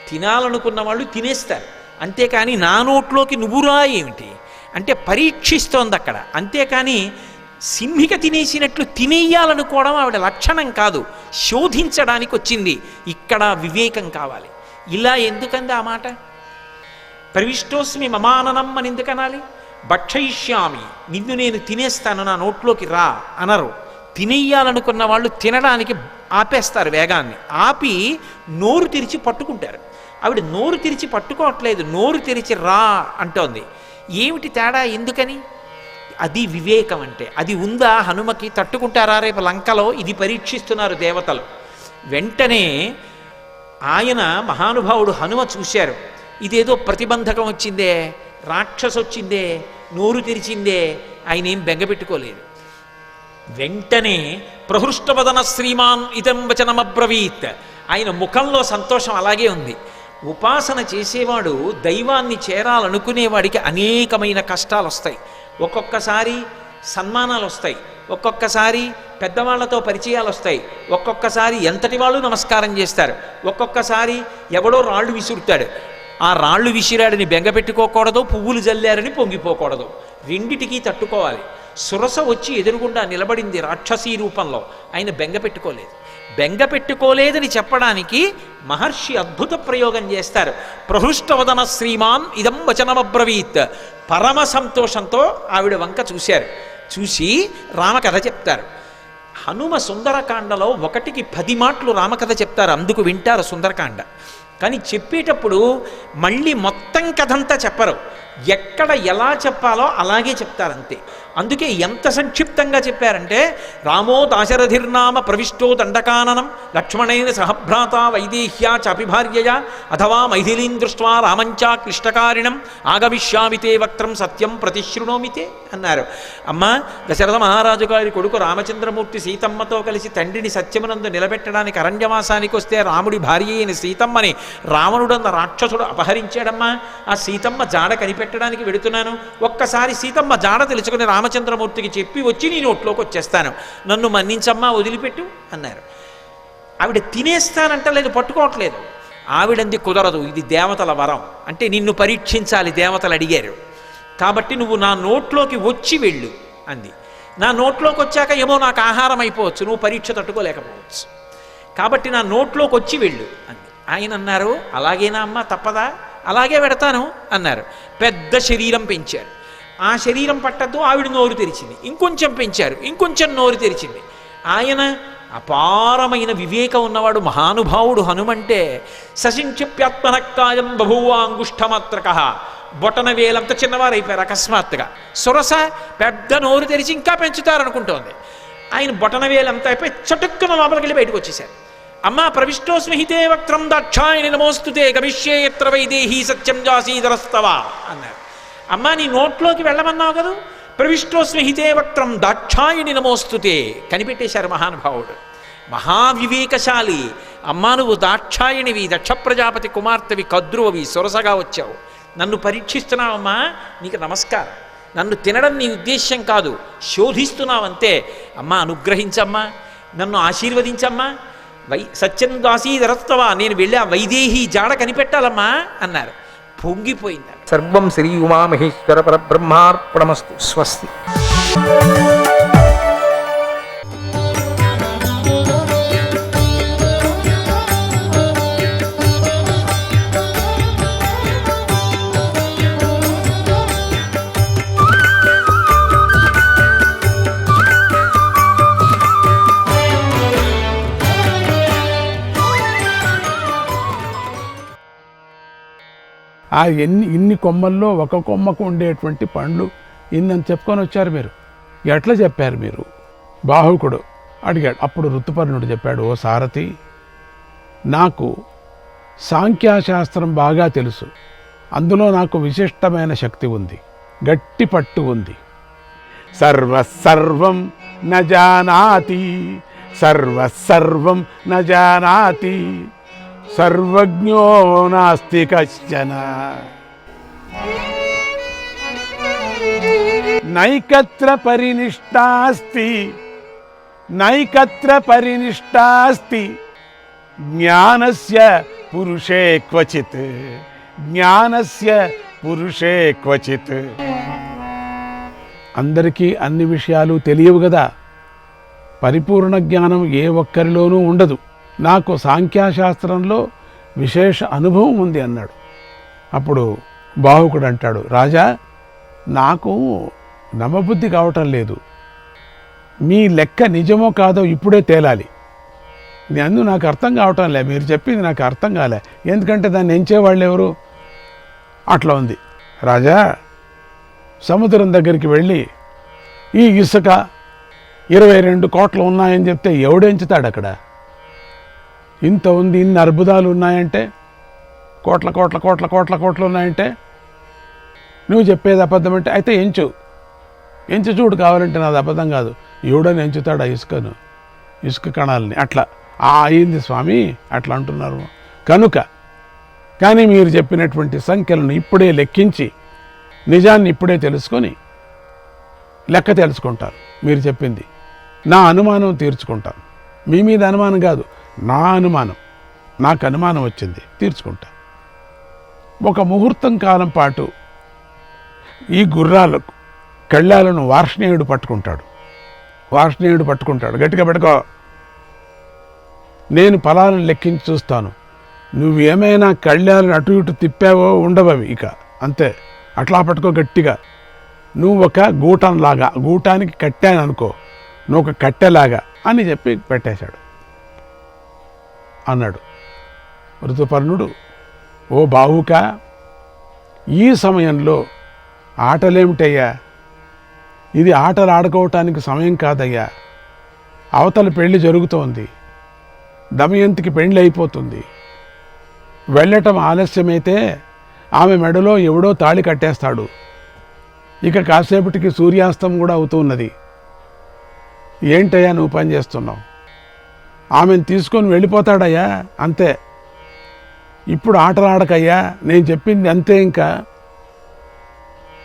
తినాలనుకున్న వాళ్ళు తినేస్తారు, అంతేకాని నా నోట్లోకి నువ్వు రా ఏమిటి అంటే పరీక్షిస్తోంది అక్కడ. అంతేకాని సింహిక తినేసినట్లు తినేయాలనుకోవడం ఆవిడ లక్షణం కాదు, శోధించడానికి వచ్చింది. ఇక్కడ వివేకం కావాలి. ఇలా ఎందుకంది ఆ మాట? ప్రవిష్టోస్మి మమాననం అని ఎందుకనాలి? భక్షయిష్యామి, నిన్ను నేను తినేస్తాను, నా నోట్లోకి రా అనరు. తినేయాలనుకున్న వాళ్ళు తినడానికి ఆపేస్తారు, వేగాన్ని ఆపి నోరు తెరిచి పట్టుకుంటారు. ఆవిడ నోరు తెరిచి పట్టుకోవట్లేదు, నోరు తెరిచి రా అంటోంది. ఏమిటి తేడా? ఎందుకని? అది వివేకం అంటే. అది ఉందా హనుమకి? తట్టుకుంటారా రేపు లంకలో? ఇది పరీక్షిస్తున్నారు దేవతలు. వెంటనే ఆయన మహానుభావుడు హనుమ చూశారు, ఇదేదో ప్రతిబంధకం వచ్చిందే, రాక్షసు వచ్చిందే, నోరు తెరిచిందే. ఆయన ఏం బెంగపెట్టుకోలేదు. వెంటనే ప్రహృష్టవదన శ్రీమాన్ ఇదం వచనమబ్రవీత్. ఆయన ముఖంలో సంతోషం అలాగే ఉంది. ఉపాసన చేసేవాడు దైవాన్ని చేరాలనుకునేవాడికి అనేకమైన కష్టాలు వస్తాయి. ఒక్కొక్కసారి సన్మానాలు వస్తాయి, ఒక్కొక్కసారి పెద్దవాళ్లతో పరిచయాలు వస్తాయి, ఒక్కొక్కసారి ఎంతటి వాళ్ళు నమస్కారం చేస్తారు, ఒక్కొక్కసారి ఎవడో రాళ్ళు విసురుతాడు. ఆ రాళ్ళు విసిరాడని బెంగపెట్టుకోకూడదు, పువ్వులు జల్లారని పొంగిపోకూడదు. రెండిటికీ తట్టుకోవాలి. సురస వచ్చి ఎదురుగుండా నిలబడింది రాక్షసీ రూపంలో. ఆయన బెంగపెట్టుకోలేదు. బెంగపెట్టుకోలేదని చెప్పడానికి మహర్షి అద్భుత ప్రయోగం చేస్తారు. ప్రహృష్టవదన శ్రీమాన్ ఇదం వచనమబ్రవీత్. పరమ సంతోషంతో ఆవిడ వంక చూశారు. చూసి రామకథ చెప్తారు. హనుమ సుందరకాండలో 1కి 10 మాటలు రామకథ చెప్తారు, అందుకు వింటారు సుందరకాండ. కానీ చెప్పేటప్పుడు మళ్ళీ మొత్తం కథంతా చెప్పరు, ఎక్కడ ఎలా చెప్పాలో అలాగే చెప్తారంతే. అందుకే ఎంత సంక్షిప్తంగా చెప్పారంటే, రామో దాశరథిర్నామ ప్రవిష్టో దండకాననం లక్ష్మణైన సహభ్రాత వైదేహ్యా చాపిభార్యయా అథవా మైథిలీం దృష్ట్వా రామంచా క్లిష్టకారిణం ఆగమిష్యామితే వక్త్రం సత్యం ప్రతిశృణోమితే అన్నారు. అమ్మ, దశరథ మహారాజు గారి కొడుకు రామచంద్రమూర్తి సీతమ్మతో కలిసి తండ్రిని సత్యమునందు నిలబెట్టడానికి అరణ్యవాసానికి వస్తే రాముడి భార్య అయిన సీతమ్మని రావణుడన్న రాక్షసుడు అపహరించాడమ్మా. ఆ సీతమ్మ జాడ కనిపెట్టడానికి వెడుతున్నాను, ఒక్కసారి సీతమ్మ జాడ తెలుసుకుని రామచంద్రమూర్తికి చెప్పి వచ్చి నీ నోట్లోకి వచ్చేస్తాను, నన్ను మన్నించమ్మా, వదిలిపెట్టు అన్నారు. ఆవిడ తినేస్తానంటలేదు, పట్టుకోవట్లేదు. ఆవిడంది కుదరదు, ఇది దేవతల వరం, అంటే నిన్ను పరీక్షించాలి, దేవతలు అడిగారు కాబట్టి నువ్వు నా నోట్లోకి వచ్చి వెళ్ళు అంది. నా నోట్లోకి వచ్చాక ఏమో నాకు ఆహారం అయిపోవచ్చు, నువ్వు పరీక్ష తట్టుకోలేకపోవచ్చు, కాబట్టి నా నోట్లోకి వచ్చి వెళ్ళు అంది. ఆయన అన్నారు, అలాగేనా అమ్మ, తప్పదా? అలాగే పెడతాను అన్నారు. పెద్ద శరీరం పెంచారు. ఆ శరీరం పట్టద్దు, ఆవిడ నోరు తెరిచింది. ఇంకొంచెం పెంచారు, ఇంకొంచెం నోరు తెరిచింది. ఆయన అపారమైన వివేకం ఉన్నవాడు, మహానుభావుడు హనుమంటే. సశింక్షిప్యాత్మనక్కాయం బభూవ అంగుష్ఠమాత్రక. బొటన వేలంత చిన్నవారైపోయారు అకస్మాత్తుగా. సురస పెద్ద నోరు తెరిచి ఇంకా పెంచుతారనుకుంటోంది. ఆయన బొటన వేలంతా అయిపోయి చటుక్కున లోపలికి వెళ్ళి బయటకు వచ్చేసారు. అమ్మా, ప్రవిష్టోస్మిహితే వక్త్రం దాక్షాయణి నమోస్తుతే గమిష్యే యత్ర వైదేహీ సత్యం జాసీధరస్తవ అన్నారు. అమ్మా, నీ నోట్లోకి వెళ్ళమన్నావు కదా, ప్రవిష్టోస్మిహితే వక్త్రం దాక్షాయణి నమోస్తుతే కనిపెట్టేశారు మహానుభావుడు, మహావివేకశాలి. అమ్మా, నువ్వు దాక్షాయణివి, దక్ష ప్రజాపతి కుమార్తెవి, కద్రువవి, సొరసగా వచ్చావు, నన్ను పరీక్షిస్తున్నావమ్మా, నీకు నమస్కారం. నన్ను తినడం నీ ఉద్దేశ్యం కాదు, శోధిస్తున్నావంతే. అమ్మా, అనుగ్రహించమ్మా, నన్ను ఆశీర్వదించమ్మా, సత్యం దాసీధరస్తవ, నేను వెళ్ళి ఆ వైదేహి జాడ కనిపెట్టాలమ్మా అన్నారు. పొంగిపోయింది. సర్వం శ్రీ ఉమామహేశ్వర పరబ్రహ్మార్పణమస్తు. స్వస్తి. ఆ ఇన్ని కొమ్మల్లో ఒక కొమ్మకు ఉండేటువంటి పండ్లు ఇన్నని చెప్పుకొని వచ్చారు మీరు, ఎట్లా చెప్పారు మీరు? బాహుకుడు అడిగాడు. అప్పుడు ఋతుపర్ణుడు చెప్పాడు, ఓ సారథి, నాకు సాంఖ్యాశాస్త్రం బాగా తెలుసు, అందులో నాకు విశిష్టమైన శక్తి ఉంది, గట్టి పట్టు ఉంది. సర్వసర్వం న జానాతి, సర్వసర్వం న జానాతి, సర్వజ్ఞో నాస్తి కశ్చన. నైకత్ర పరినిష్టాస్తి, నైకత్ర పరినిష్టాస్తి, జ్ఞానస్య పురుషే క్వచిత్, జ్ఞానస్య పురుషే క్వచిత్. అందరికీ అన్ని విషయాలు తెలియవు కదా, పరిపూర్ణ జ్ఞానం ఏ ఒక్కరిలోనూ ఉండదు. నాకు సాంఖ్యశాస్త్రంలో విశేష అనుభవం ఉంది అన్నాడు. అప్పుడు బాహుకుడు అంటాడు, రాజా నాకు నమ్మబుద్ధి కావటం లేదు, మీ లెక్క నిజమో కాదో ఇప్పుడే తేలాలి. నేను నాకు అర్థం కావటం లే, మీరు చెప్పింది నాకు అర్థం కాలే, ఎందుకంటే దాన్ని ఎంచేవాళ్ళు ఎవరు? అట్లా ఉంది. రాజా సముద్రం దగ్గరికి వెళ్ళి ఈ ఇసుక 22 కోట్లు ఉన్నాయని చెప్తే ఎవడెంచుతాడు? అక్కడ ఇంత ఉంది, ఇన్ని అర్బుదాలు ఉన్నాయంటే, కోట్ల కోట్ల కోట్ల కోట్ల కోట్లు ఉన్నాయంటే నువ్వు చెప్పేది అబద్ధం అంటే అయితే ఎంచు చూడు, కావాలంటే నాది అబద్ధం కాదు. ఎవడని ఎంచుతాడు ఆ ఇసుకను, ఇసుక కణాలని? అట్లా అయింది స్వామి, అట్లా అంటున్నారు. కనుక కానీ మీరు చెప్పినటువంటి సంఖ్యలను ఇప్పుడే లెక్కించి నిజాన్ని ఇప్పుడే తెలుసుకొని లెక్క తెలుసుకుంటాను. మీరు చెప్పింది నా అనుమానం తీర్చుకుంటాను. మీ మీద అనుమానం కాదు, నా అనుమానం, నాకు అనుమానం వచ్చింది, తీర్చుకుంటా. ఒక ముహూర్తం కాలం పాటు ఈ గుర్రాలకు కళ్ళాలను వార్ష్ణేయుడు పట్టుకుంటాడు. గట్టిగా పెట్టుకో, నేను ఫలాలను లెక్కించి చూస్తాను. నువ్వేమైనా కళ్యాణం అటు ఇటు తిప్పావో ఉండవవి ఇక అంతే. అట్లా పట్టుకో గట్టిగా. నువ్వు ఒక గూటంలాగా, గూటానికి కట్టాను అనుకో, నువ్వు ఒక కట్టెలాగా అని చెప్పి పెట్టేశాడు అన్నాడు. ఋతుపర్ణుడు, ఓ బాహుక, ఈ సమయంలో ఆటలేమిటయ్యా, ఇది ఆటలు ఆడుకోవటానికి సమయం కాదయ్యా. అవతల పెళ్లి జరుగుతోంది, దమయంతికి పెళ్లి అయిపోతుంది. వెళ్ళటం ఆలస్యమైతే ఆమె మెడలో ఎవడో తాళి కట్టేస్తాడు. ఇక కాసేపటికి సూర్యాస్తం కూడా అవుతున్నది. ఏంటయ్యా నువ్వు పని చేస్తున్నావు? ఆమెను తీసుకొని వెళ్ళిపోతాడయ్యా, అంతే. ఇప్పుడు ఆటలాడకయ్యా, నేను చెప్పింది అంతే. ఇంకా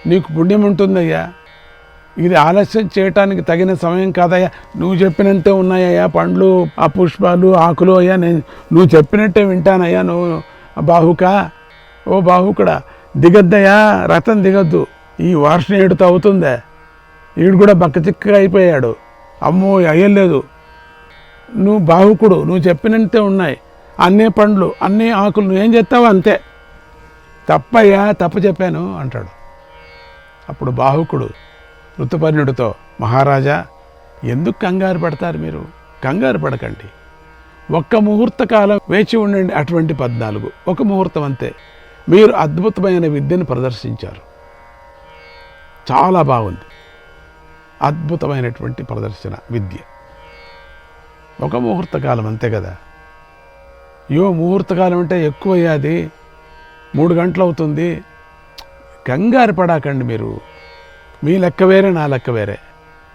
నీకు పుణ్యం ఉంటుందయ్యా. ఇది ఆలస్యం చేయటానికి తగిన సమయం కాదయ్యా. నువ్వు చెప్పినట్టే ఉన్నాయ్యా పండ్లు, ఆ పుష్పాలు, ఆకులు అయ్యా. నువ్వు చెప్పినట్టే వింటానయ్యా. నువ్వు బాహుక, ఓ బాహుకుడా, దిగద్దయ్యా, రథం దిగద్దు. ఈ వార్ష్ణేయుడితో అవుతుందే, ఈడు కూడా బక్కచిక్కగా అయిపోయాడు. అమ్మో అయ్యలేదు. నువ్వు బాహుకుడు, నువ్వు చెప్పినట్టే ఉన్నాయి, అన్నీ పండ్లు, అన్నీ ఆకులు, నువ్వేం చెప్తావో అంతే. తప్పయ్యా, తప్పు చెప్పాను అంటాడు. అప్పుడు బాహుకుడు ఋతుపర్ణుడితో, మహారాజా ఎందుకు కంగారు పడతారు మీరు? కంగారు పడకండి, ఒక్క ముహూర్త కాలం వేచి ఉండండి. అటువంటి 14, ఒక ముహూర్తం అంతే. మీరు అద్భుతమైన విద్యను ప్రదర్శించారు, చాలా బాగుంది. అద్భుతమైనటువంటి ప్రదర్శన విద్య. ఒక ముహూర్త కాలం అంతే కదా. ముహూర్తకాలం అంటే ఎక్కువయ్యాది, 3 గంటలు అవుతుంది. కంగారు పడాకండి మీరు. మీ లెక్క వేరే, నా లెక్క వేరే.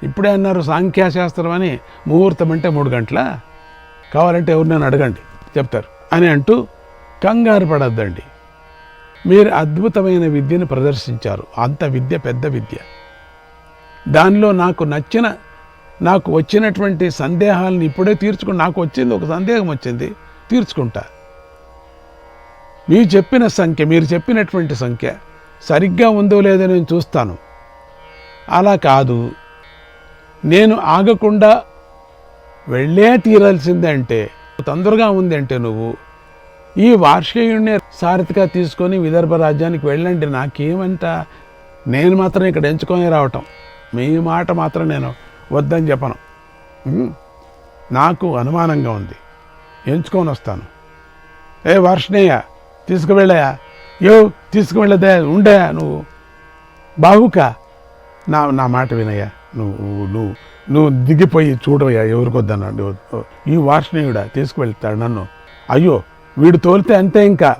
ఇప్పుడే అన్నారు సాంఖ్యశాస్త్రం అని, ముహూర్తం అంటే 3 గంటల, కావాలంటే ఎవరినైనా అడగండి చెప్తారు అని అంటూ కంగారు పడద్దండి. మీరు అద్భుతమైన విద్యను ప్రదర్శించారు. అంత విద్య పెద్ద విద్య. దానిలో నాకు వచ్చినటువంటి సందేహాలను ఇప్పుడే నాకు వచ్చింది, ఒక సందేహం వచ్చింది, తీర్చుకుంటా. మీరు చెప్పిన సంఖ్య, మీరు చెప్పినటువంటి సంఖ్య సరిగ్గా ఉందో లేదో నేను చూస్తాను. అలా కాదు, నేను ఆగకుండా వెళ్ళే తీరాల్సిందే అంటే, తొందరగా ఉంది అంటే నువ్వు ఈ వార్షికుడిని సారథిగా తీసుకొని విదర్భ రాజ్యానికి వెళ్ళండి. నాకేమంట, నేను మాత్రం ఇక్కడ ఎంచుకొని రావటం, మీ మాట మాత్రం నేను వద్దని చెప్పను. నాకు అనుమానంగా ఉంది, ఎంచుకొని వస్తాను. ఏ వార్షిణేయ, తీసుకువెళ్ళయా? తీసుకువెళ్ళదే, ఉండే నువ్వు బాహుక, నా మాట వినయ్యా. నువ్వు దిగిపోయి చూడవయ్యా, ఎవరికొద్దన్నాడు. ఈ వార్షిణేయుడా తీసుకువెళ్తాడు నన్ను. అయ్యో వీడు తోలితే అంతే, ఇంకా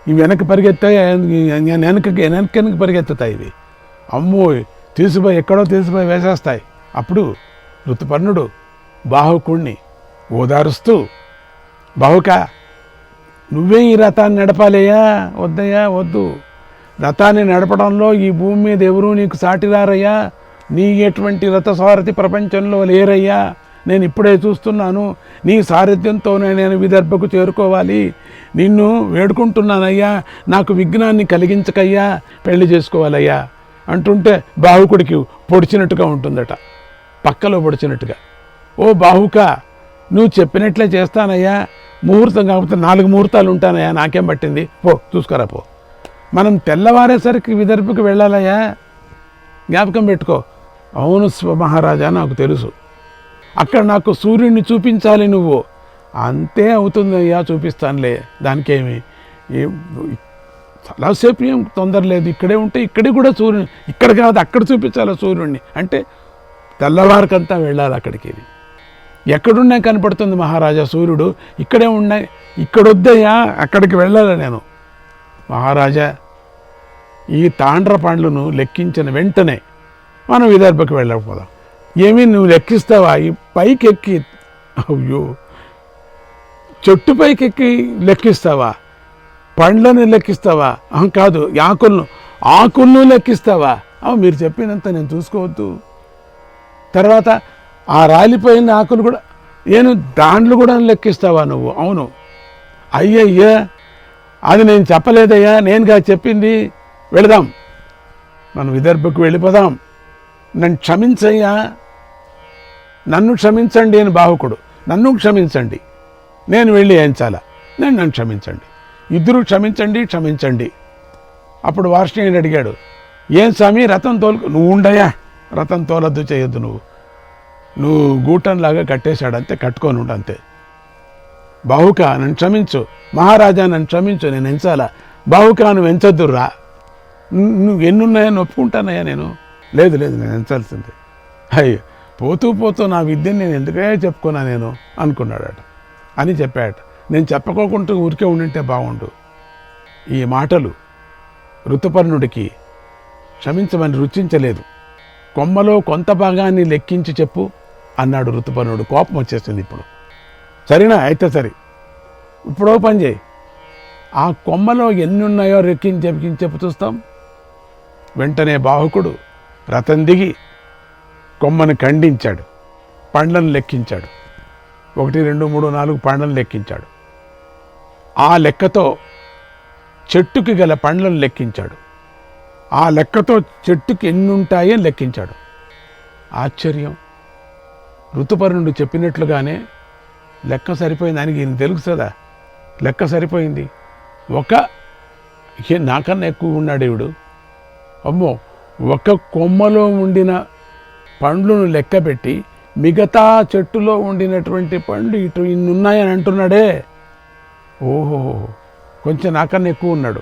ఇవి వెనక్కి పరిగెత్తాయి, వెనక్కి పరిగెత్తుతాయి ఇవి. అమ్మో, తీసుకుపోయి ఎక్కడో తీసుకుపోయి వేసేస్తాయి. అప్పుడు ఋతుపర్ణుడు బాహుకుణ్ణి ఓదారుస్తూ, బాహుక నువ్వే ఈ రథాన్ని నడపాలయ్యా, వద్దయ్యా, వద్దు. రథాన్ని నడపడంలో ఈ భూమి మీద ఎవరూ నీకు సాటిరారయ్యా. నీ ఎటువంటి రథసారథి ప్రపంచంలో లేరయ్యా. నేను ఇప్పుడే చూస్తున్నాను, నీ సారథ్యంతోనే నేను విదర్భకు చేరుకోవాలి. నిన్ను వేడుకుంటున్నానయ్యా, నాకు విఘ్నాన్ని కలిగించకయ్యా, పెళ్లి చేసుకోవాలయ్యా అంటుంటే బాహుకుడికి పొడిచినట్టుగా ఉంటుందట, పక్కలో పొడిచినట్టుగా. ఓ బాహుక, నువ్వు చెప్పినట్లే చేస్తానయ్యా, ముహూర్తం కాకపోతే 4 ముహూర్తాలు ఉంటానయ్యా, నాకేం పట్టింది, పో చూసుకురా పో. మనం తెల్లవారేసరికి విదర్భకు వెళ్ళాలయ్యా, జ్ఞాపకం పెట్టుకో. అవును మహారాజా, నాకు తెలుసు, అక్కడ నాకు సూర్యుడిని చూపించాలి నువ్వు. అంతే అవుతుందయ్యా, చూపిస్తానులే, దానికేమి చాలాసేపు ఏం తొందర లేదు, ఇక్కడే ఉంటే ఇక్కడే కూడా సూర్యుని, ఇక్కడ కాదు అక్కడ చూపించాలి సూర్యుడిని. అంటే తెల్లవారికంతా వెళ్ళాలి అక్కడికి. ఎక్కడున్నా కనపడుతుంది మహారాజా సూర్యుడు, ఇక్కడే ఉన్నాయి, ఇక్కడొద్దయ్యా, అక్కడికి వెళ్ళాలి నేను. మహారాజా, ఈ తాండ్ర పండ్లను లెక్కించిన వెంటనే మనం విదర్భకు వెళ్ళకపోదాం. ఏమీ నువ్వు లెక్కిస్తావా? ఈ పైకెక్కి, అయ్యో, చెట్టు పైకెక్కి లెక్కిస్తావా? పండ్లను లెక్కిస్తావా? కాదు, ఆకులను లెక్కిస్తావా? మీరు చెప్పినంత నేను చూసుకోవద్దు. తర్వాత ఆ రాలిపోయిన ఆకులు కూడా దాంట్లో కూడా లెక్కిస్తావా నువ్వు? అవును. అయ్యయ్యా, అది నేను చెప్పలేదయ్యా, నేనుగా చెప్పింది. వెళదాం, మనం విదర్భకు వెళ్ళిపోదాం. నన్ను క్షమించయ్యా, నన్ను క్షమించండి అని బాహుకుడు. నన్ను క్షమించండి, నేను వెళ్ళి ఏంచాలా, నన్ను క్షమించండి, ఇద్దరు క్షమించండి. అప్పుడు వార్ష్ణేయుడు అడిగాడు, ఏం స్వామి రథం నువ్వు ఉండయా, రథం తోలద్దు, చేయొద్దు, నువ్వు గూటంలాగా కట్టేశాడు, అంతే, కట్టుకొని ఉండు అంతే. బాహుక, నన్ను క్షమించు, మహారాజా నన్ను క్షమించు, నేను ఎంచాలా. బాహుక, నువ్వు ఎంచొద్దురా, నువ్వు ఎన్నున్నాయని ఒప్పుకుంటానయ్యా నేను. లేదు నేను ఎంచాల్సిందే. అయ్యో, పోతూ నా విద్యను నేను ఎందుకే చెప్పుకున్నా నేను అనుకున్నాడట అని చెప్పాడట. నేను చెప్పుకోకుండా ఊరికే ఉండింటే బాగుండు. ఈ మాటలు ఋతుపర్ణుడికి క్షమించమని రుచించలేదు. కొమ్మలో కొంత భాగాన్ని లెక్కించి చెప్పు అన్నాడు ఋతుపర్ణుడు. కోపం వచ్చేసింది ఇప్పుడు. సరేనా, అయితే సరే, ఇప్పుడో పని చేయి, ఆ కొమ్మలో ఎన్ని ఉన్నాయో లెక్కించి చెప్పు చూస్తాం. వెంటనే బాహుకుడు రథం దిగి కొమ్మను ఖండించాడు, పండ్లను లెక్కించాడు. 1 2 3 4 పండ్లను లెక్కించాడు. ఆ లెక్కతో చెట్టుకి గల పండ్లను లెక్కించాడు. ఆ లెక్కతో చెట్టుకి ఎన్ని ఉంటాయని లెక్కించాడు. ఆశ్చర్యం, ఋతుపర్ణుడు చెప్పినట్లుగానే లెక్క సరిపోయింది. ఆయనకి ఈయన తెలుసు కదా, లెక్క సరిపోయింది. నాకన్నా ఎక్కువ ఉన్నాడు ఈవిడు. అమ్మో, ఒక కొమ్మలో ఉండిన పండ్లను లెక్కపెట్టి మిగతా చెట్టులో ఉండినటువంటి పండ్లు ఇన్ని ఉన్నాయని అంటున్నాడే. ఓహో, కొంచెం నాకన్నా ఎక్కువ ఉన్నాడు.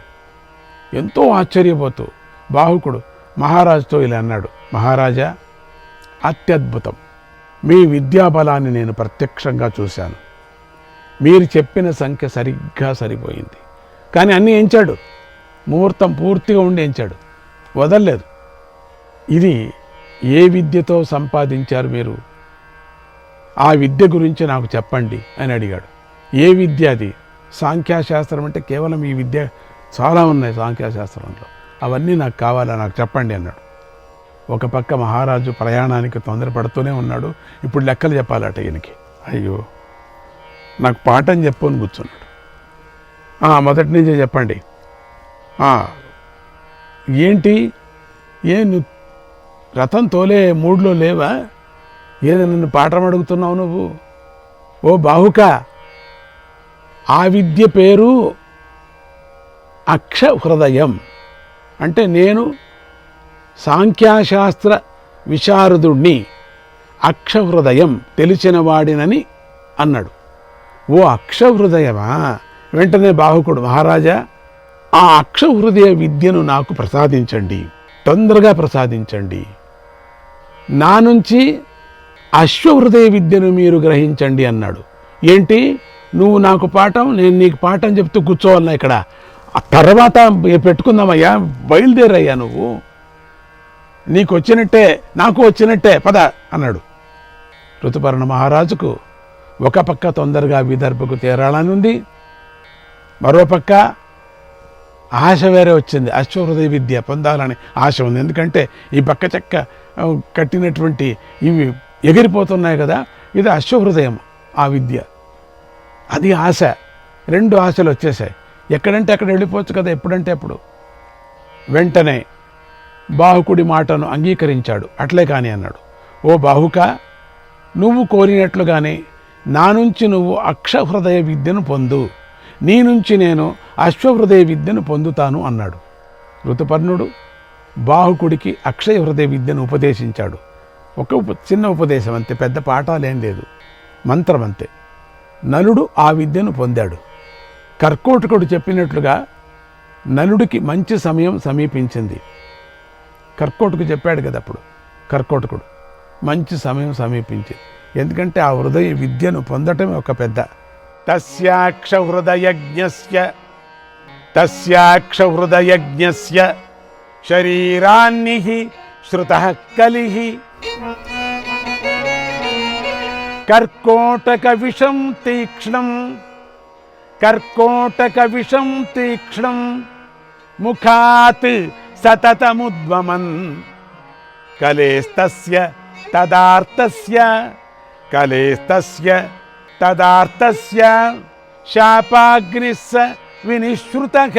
ఎంతో ఆశ్చర్యపోతూ బాహుకుడు మహారాజుతో ఇలా అన్నాడు, మహారాజా, అత్యద్భుతం, మీ విద్యాబలాన్ని నేను ప్రత్యక్షంగా చూశాను. మీరు చెప్పిన సంఖ్య సరిగ్గా సరిపోయింది. కానీ అన్నీ ఎంచాడు, ముహూర్తం పూర్తిగా ఉండి ఎంచాడు, వదలలేదు. ఇది ఏ విద్యతో సంపాదించారు మీరు? ఆ విద్య గురించి నాకు చెప్పండి అని అడిగాడు. ఏ విద్య అది? సాంఖ్యాశాస్త్రం. అంటే కేవలం ఈ విద్య చాలా ఉన్నాయి సాంఖ్యాశాస్త్రంలో, అవన్నీ నాకు కావాలా, నాకు చెప్పండి అన్నాడు. ఒక పక్క మహారాజు ప్రయాణానికి తొందరపడుతూనే ఉన్నాడు. ఇప్పుడు లెక్కలు చెప్పాలట ఈయనకి. అయ్యో, నాకు పాఠం చెప్పు అని కూర్చున్నాడు. మొదటి నుంచే చెప్పండి. ఏంటి, నువ్వు రథం తోలే మూడ్లో లేవా? ఏదో నన్ను పాఠం అడుగుతున్నావు నువ్వు? ఓ బాహుక, ఆ విద్య పేరు అక్షహృదయం. అంటే నేను సాంఖ్యాశాస్త్ర విశారదుణ్ణి, అక్షహృదయం తెలిసిన వాడినని అన్నాడు. ఓ అక్షహృదయమా? వెంటనే బాహుకుడు, మహారాజా, ఆ అక్షహృదయ విద్యను నాకు ప్రసాదించండి, తొందరగా ప్రసాదించండి. నా నుంచి అశ్వహృదయ విద్యను మీరు గ్రహించండి అన్నాడు. ఏంటి, నువ్వు నాకు పాఠం, నేను నీకు పాఠం చెప్తూ కూర్చోవాలన్నా ఇక్కడ? ఆ తర్వాత పెట్టుకుందామయ్యా, బయలుదేరయ్యా, నువ్వు నీకు వచ్చినట్టే నాకు వచ్చినట్టే, పద అన్నాడు. ఋతుపర్ణ మహారాజుకు ఒక పక్క తొందరగా విదర్భకు చేరాలని ఉంది, మరోపక్క ఆశ వేరే వచ్చింది. అశ్వహృదయ విద్య పొందాలని ఆశ ఉంది. ఎందుకంటే ఈ పక్క చెక్క కట్టినటువంటి ఇవి ఎగిరిపోతున్నాయి కదా, ఇది అశ్వహృదయం ఆ విద్య, అది ఆశ. 2 ఆశలు వచ్చేసాయి. ఎక్కడంటే అక్కడ వెళ్ళిపోవచ్చు కదా, ఎప్పుడంటే అప్పుడు. వెంటనే బాహుకుడి మాటను అంగీకరించాడు. అట్లే కాని అన్నాడు. ఓ బాహుక, నువ్వు కోరినట్లుగానే నా నుంచి నువ్వు అక్షహృదయ విద్యను పొందు, నీ నుంచి నేను అశ్వహృదయ విద్యను పొందుతాను అన్నాడు. ఋతుపర్ణుడు బాహుకుడికి అక్షయ హృదయ విద్యను ఉపదేశించాడు. చిన్న ఉపదేశం అంతే, పెద్ద పాఠాలేం లేదు, మంత్రం అంతే. నలుడు ఆ విద్యను పొందాడు. కర్కోటకుడు చెప్పినట్లుగా నలుడికి మంచి సమయం సమీపించింది. కర్కోటకు చెప్పాడు కదా అప్పుడు కర్కోటకుడు, మంచి సమయం సమీపించింది. ఎందుకంటే ఆ హృదయ విద్యను పొందటమే ఒక పెద్ద. తస్యాక్ష హృదయజ్ఞస్య శరీరాన్ని శ్రుతః కలిః కర్కోటక విషం తీక్ష్ణం ముఖాత్ సతతముద్వమన్ కలేస్తస్య తదార్తస్య శాపాగ్నిస్స వినిశ్రుతః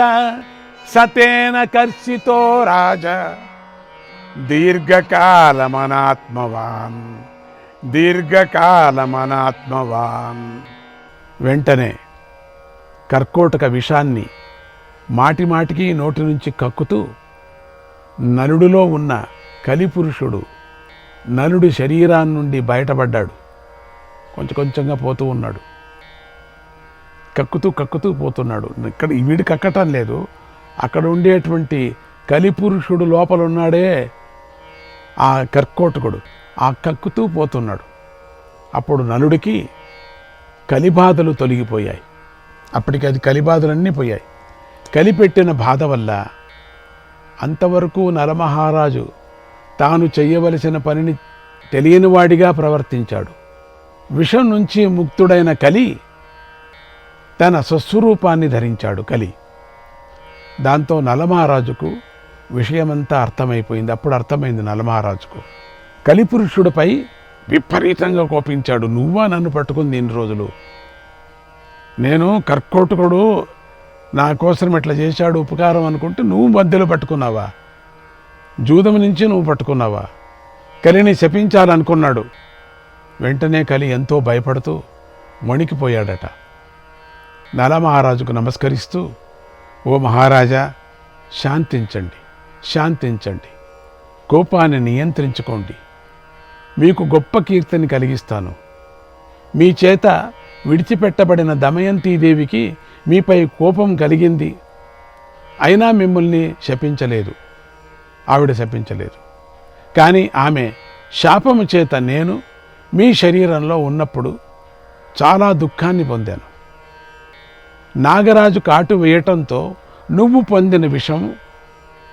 సతేన కర్షితో రాజా దీర్ఘకాలమనాత్మవాన్. వెంటనే కర్కోటక విషాన్ని మాటిమాటికి నోటి నుంచి కక్కుతూ నలుడిలో ఉన్న కలిపురుషుడు నలుడి శరీరాన్నుండి బయటపడ్డాడు. కొంచెంగా పోతూ ఉన్నాడు, కక్కుతూ పోతున్నాడు. ఇక్కడ వీడు కక్కటం లేదు, అక్కడ ఉండేటువంటి కలిపురుషుడు లోపల ఉన్నాడే ఆ కర్కోటకుడు, ఆ కక్కుతూ పోతున్నాడు. అప్పుడు నలుడికి కలిబాధలు తొలగిపోయాయి. అప్పటికి అది కలిబాధలన్నీ పోయాయి. కలిపెట్టిన బాధ వల్ల అంతవరకు నలమహారాజు తాను చెయ్యవలసిన పనిని తెలియనివాడిగా ప్రవర్తించాడు. విషం నుంచి ముక్తుడైన కలి తన స్వస్వరూపాన్ని ధరించాడు. కలి దాంతో నలమహారాజుకు విషయమంతా అర్థమైపోయింది. అప్పుడు అర్థమైంది నలమహారాజుకు. కలిపురుషుడిపై విపరీతంగా కోపించాడు. నువ్వా నన్ను పట్టుకుంది ఇన్ని రోజులు? నేను కర్కోటకుడు నా కోసం ఇట్లా చేశాడు ఉపకారం అనుకుంటే నువ్వు మధ్యలో పట్టుకున్నావా? జూదం నుంచి నువ్వు పట్టుకున్నావా? కలిని శపించాలనుకున్నాడు. వెంటనే కలి ఎంతో భయపడుతూ వణికిపోయాడట. నలమహారాజుకు నమస్కరిస్తూ, ఓ మహారాజా, శాంతించండి, కోపాన్ని నియంత్రించుకోండి, మీకు గొప్ప కీర్తిని కలిగిస్తాను. మీ చేత విడిచిపెట్టబడిన దమయంతీదేవికి మీపై కోపం కలిగింది, అయినా మిమ్మల్ని ఆవిడ శపించలేదు. కానీ ఆమె శాపము చేత నేను మీ శరీరంలో ఉన్నప్పుడు చాలా దుఃఖాన్ని పొందాను. నాగరాజు కాటు వేయటంతో నువ్వు పొందిన విషం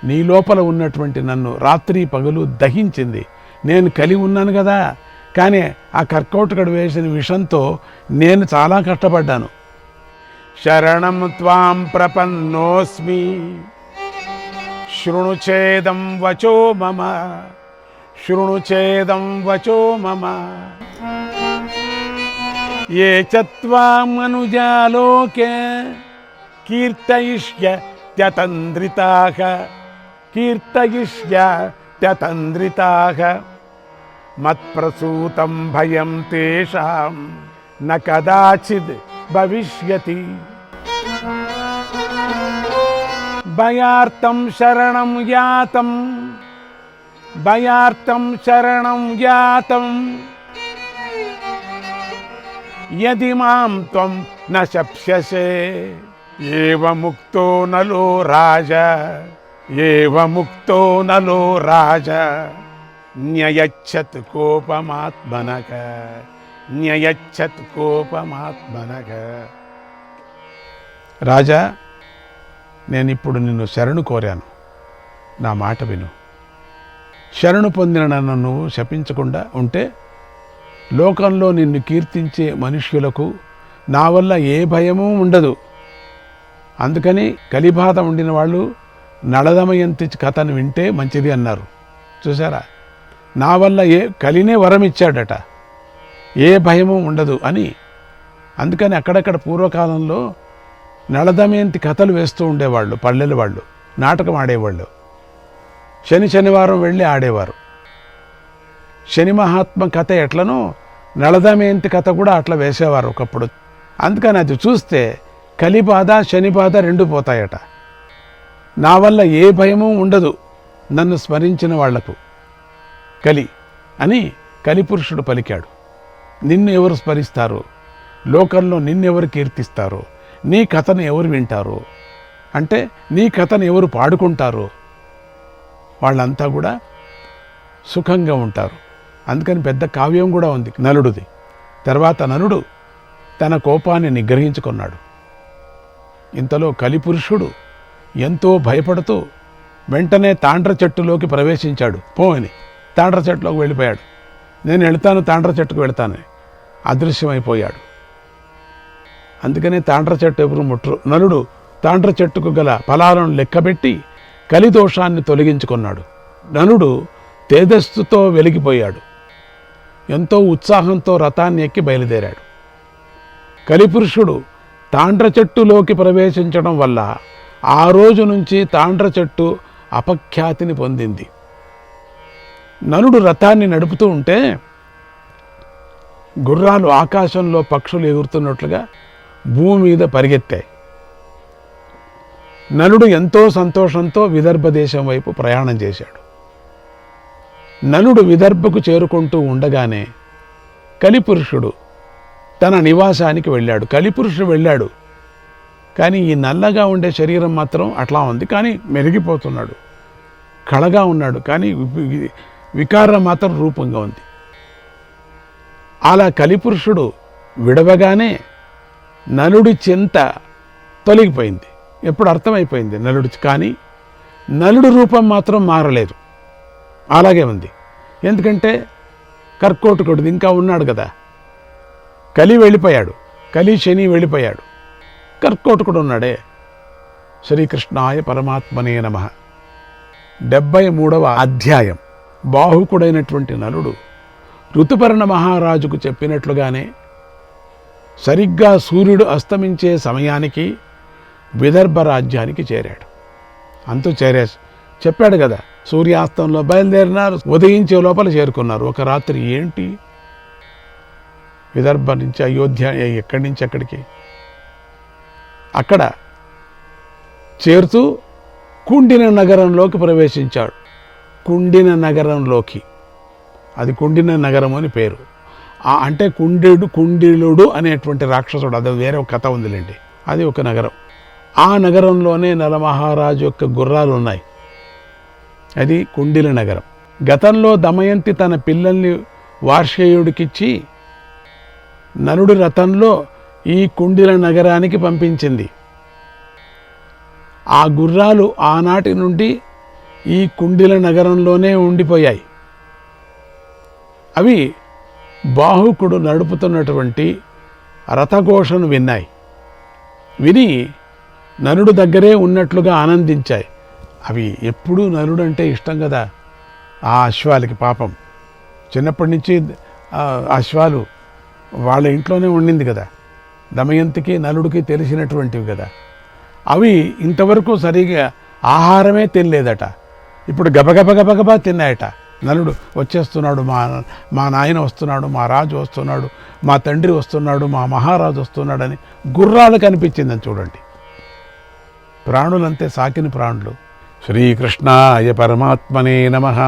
నీ లోపల ఉన్నటువంటి నన్ను రాత్రి పగలు దహించింది. నేను కలిగి ఉన్నాను కదా, కానీ ఆ కర్కోటకుడు వేసిన విషంతో నేను చాలా కష్టపడ్డాను. శరణం త్వాం ప్రపన్నోస్మి శృణుచేదం వచో మమ ఏ చత్వామనుజాలోకే కీర్తయిష్యత్యతంద్రితాః మత్ప్రసూతం భయం తేషాం న కదాచిద్ భవిష్యతి. భయార్తం శరణం యాతం యది మాం త్వం న శప్స్యసే ఏవ ముక్తో నలో రాజ న్యయచ్చత్ కోపమాత్మనక. రాజా, నేనిప్పుడు నిన్ను శరణు కోరాను, నా మాట విను. శరణు పొందిన నన్ను నువ్వు శపించకుండా ఉంటే లోకంలో నిన్ను కీర్తించే మనుష్యులకు నా వల్ల ఏ భయమూ ఉండదు. అందుకని కలిబాధ ఉండిన వాళ్ళు నళదమయంతి కథను వింటే మంచిది అన్నారు. చూసారా, నా వల్ల కలినే వరం ఇచ్చాడట, ఏ భయము ఉండదు అని. అందుకని అక్కడక్కడ పూర్వకాలంలో నళదమయంతి కథలు వేస్తూ ఉండేవాళ్ళు, పల్లెల వాళ్ళు నాటకం ఆడేవాళ్ళు. శనివారం వెళ్ళి ఆడేవారు. శని మహాత్మ కథ ఎట్లనో నళదమయంతి కథ కూడా అట్లా వేసేవారు ఒకప్పుడు. అందుకని అది చూస్తే కలి బాధ శని బాధ రెండు పోతాయట. నా వల్ల ఏ భయము ఉండదు నన్ను స్మరించిన వాళ్లకు కలి అని కలిపురుషుడు పలికాడు. నిన్ను ఎవరు స్మరిస్తారు, లోకంలో నిన్నెవరు కీర్తిస్తారు, నీ కథను ఎవరు వింటారు అంటే నీ కథను ఎవరు పాడుకుంటారు, వాళ్ళంతా కూడా సుఖంగా ఉంటారు. అందుకని పెద్ద కావ్యం కూడా ఉంది నలుడిది. తర్వాత నలుడు తన కోపాన్ని నిగ్రహించుకున్నాడు. ఇంతలో కలిపురుషుడు ఎంతో భయపడుతూ వెంటనే తాండ్ర చెట్టులోకి ప్రవేశించాడు. పోని తాండ్ర చెట్టులోకి వెళ్ళిపోయాడు. నేను వెళ్తాను, తాండ్ర చెట్టుకు వెళ్తానని అదృశ్యమైపోయాడు. అందుకనే తాండ్ర చెట్టు ఎవరు ముట్రు. నలుడు తాండ్ర చెట్టుకు గల ఫలాలను లెక్కబెట్టి కలిదోషాన్ని తొలగించుకున్నాడు. నలుడు తేజస్సుతో వెలిగిపోయాడు. ఎంతో ఉత్సాహంతో రథాన్ని ఎక్కి బయలుదేరాడు. కలిపురుషుడు తాండ్ర చెట్టులోకి ప్రవేశించడం వల్ల ఆ రోజు నుంచి తాండ్ర చెట్టు అపఖ్యాతిని పొందింది. నలుడు రథాన్ని నడుపుతూ ఉంటే గుర్రాలు ఆకాశంలో పక్షులు ఎగురుతున్నట్లుగా భూమి మీద పరిగెత్తాయి. నలుడు ఎంతో సంతోషంతో విదర్భ దేశం వైపు ప్రయాణం చేశాడు. నలుడు విదర్భకు చేరుకుంటూ ఉండగానే కలిపురుషుడు తన నివాసానికి వెళ్ళాడు. కలిపురుషుడు వెళ్ళాడు, కానీ ఈ నల్లగా ఉండే శరీరం మాత్రం అట్లా ఉంది, కానీ మెరిగిపోతున్నాడు. కళగా ఉన్నాడు, కానీ వికారం మాత్రం రూపంగా ఉంది. అలా కలిపురుషుడు విడవగానే నలుడి చింత తొలగిపోయింది. ఎప్పుడు అర్థమైపోయింది నలుడు, కానీ నలుడు రూపం మాత్రం మారలేదు, అలాగే ఉంది. ఎందుకంటే కర్కోటకుడు ఇంకా ఉన్నాడు కదా. కలి వెళ్ళిపోయాడు, కలి శని వెళ్ళిపోయాడు, కర్కోటకుడు ఉన్నాడే. శ్రీకృష్ణాయ పరమాత్మనే నమః. 73వ అధ్యాయం. బాహుకుడైనటువంటి నలుడు ఋతుపర్ణ మహారాజుకు చెప్పినట్లుగానే సరిగ్గా సూర్యుడు అస్తమించే సమయానికి విదర్భ రాజ్యానికి చేరాడు. అంతూ చెప్పాడు కదా, సూర్యాస్తంలో బయలుదేరినారు, ఉదయించే లోపల చేరుకున్నారు. ఒక రాత్రి ఏంటి, విదర్భ నుంచి అయోధ్య, ఎక్కడి నుంచి ఎక్కడికి, అక్కడ చేరుతూ కుండిన నగరంలోకి ప్రవేశించాడు. కుండిన నగరంలోకి, అది కుండిన నగరం అని పేరు. అంటే కుండిలుడు అనేటువంటి రాక్షసుడు, అది వేరే ఒక కథ ఉందిలేండి, అది ఒక నగరం. ఆ నగరంలోనే నలమహారాజు యొక్క గుర్రాలు ఉన్నాయి. అది కుండిల నగరం. గతంలో దమయంతి తన పిల్లల్ని వార్షేయుడికిచ్చి నలుడి రథంలో ఈ కుండిల నగరానికి పంపించింది. ఆ గుర్రాలు ఆనాటి నుండి ఈ కుండిల నగరంలోనే ఉండిపోయాయి. అవి బాహుకుడు నడుపుతున్నటువంటి రథఘోషను విన్నాయి. విని నలుడు దగ్గరే ఉన్నట్లుగా ఆనందించాయి. అవి ఎప్పుడూ నలుడు అంటే ఇష్టం కదా ఆ అశ్వాలకి. పాపం చిన్నప్పటి నుంచి అశ్వాలు వాళ్ళ ఇంట్లోనే ఉండింది కదా, దమయంతికి నలుడికి తెలిసినటువంటివి కదా. అవి ఇంతవరకు సరిగా ఆహారమే తినలేదట, ఇప్పుడు గబగబా తిన్నాయట. నలుడు వచ్చేస్తున్నాడు, మా నాయన వస్తున్నాడు, మా రాజు వస్తున్నాడు, మా తండ్రి వస్తున్నాడు, మా మహారాజు వస్తున్నాడని గుర్రాలు కనిపించిందని చూడండి. ప్రాణులంతే సాకిన ప్రాణులు. శ్రీకృష్ణాయ పరమాత్మనే నమః.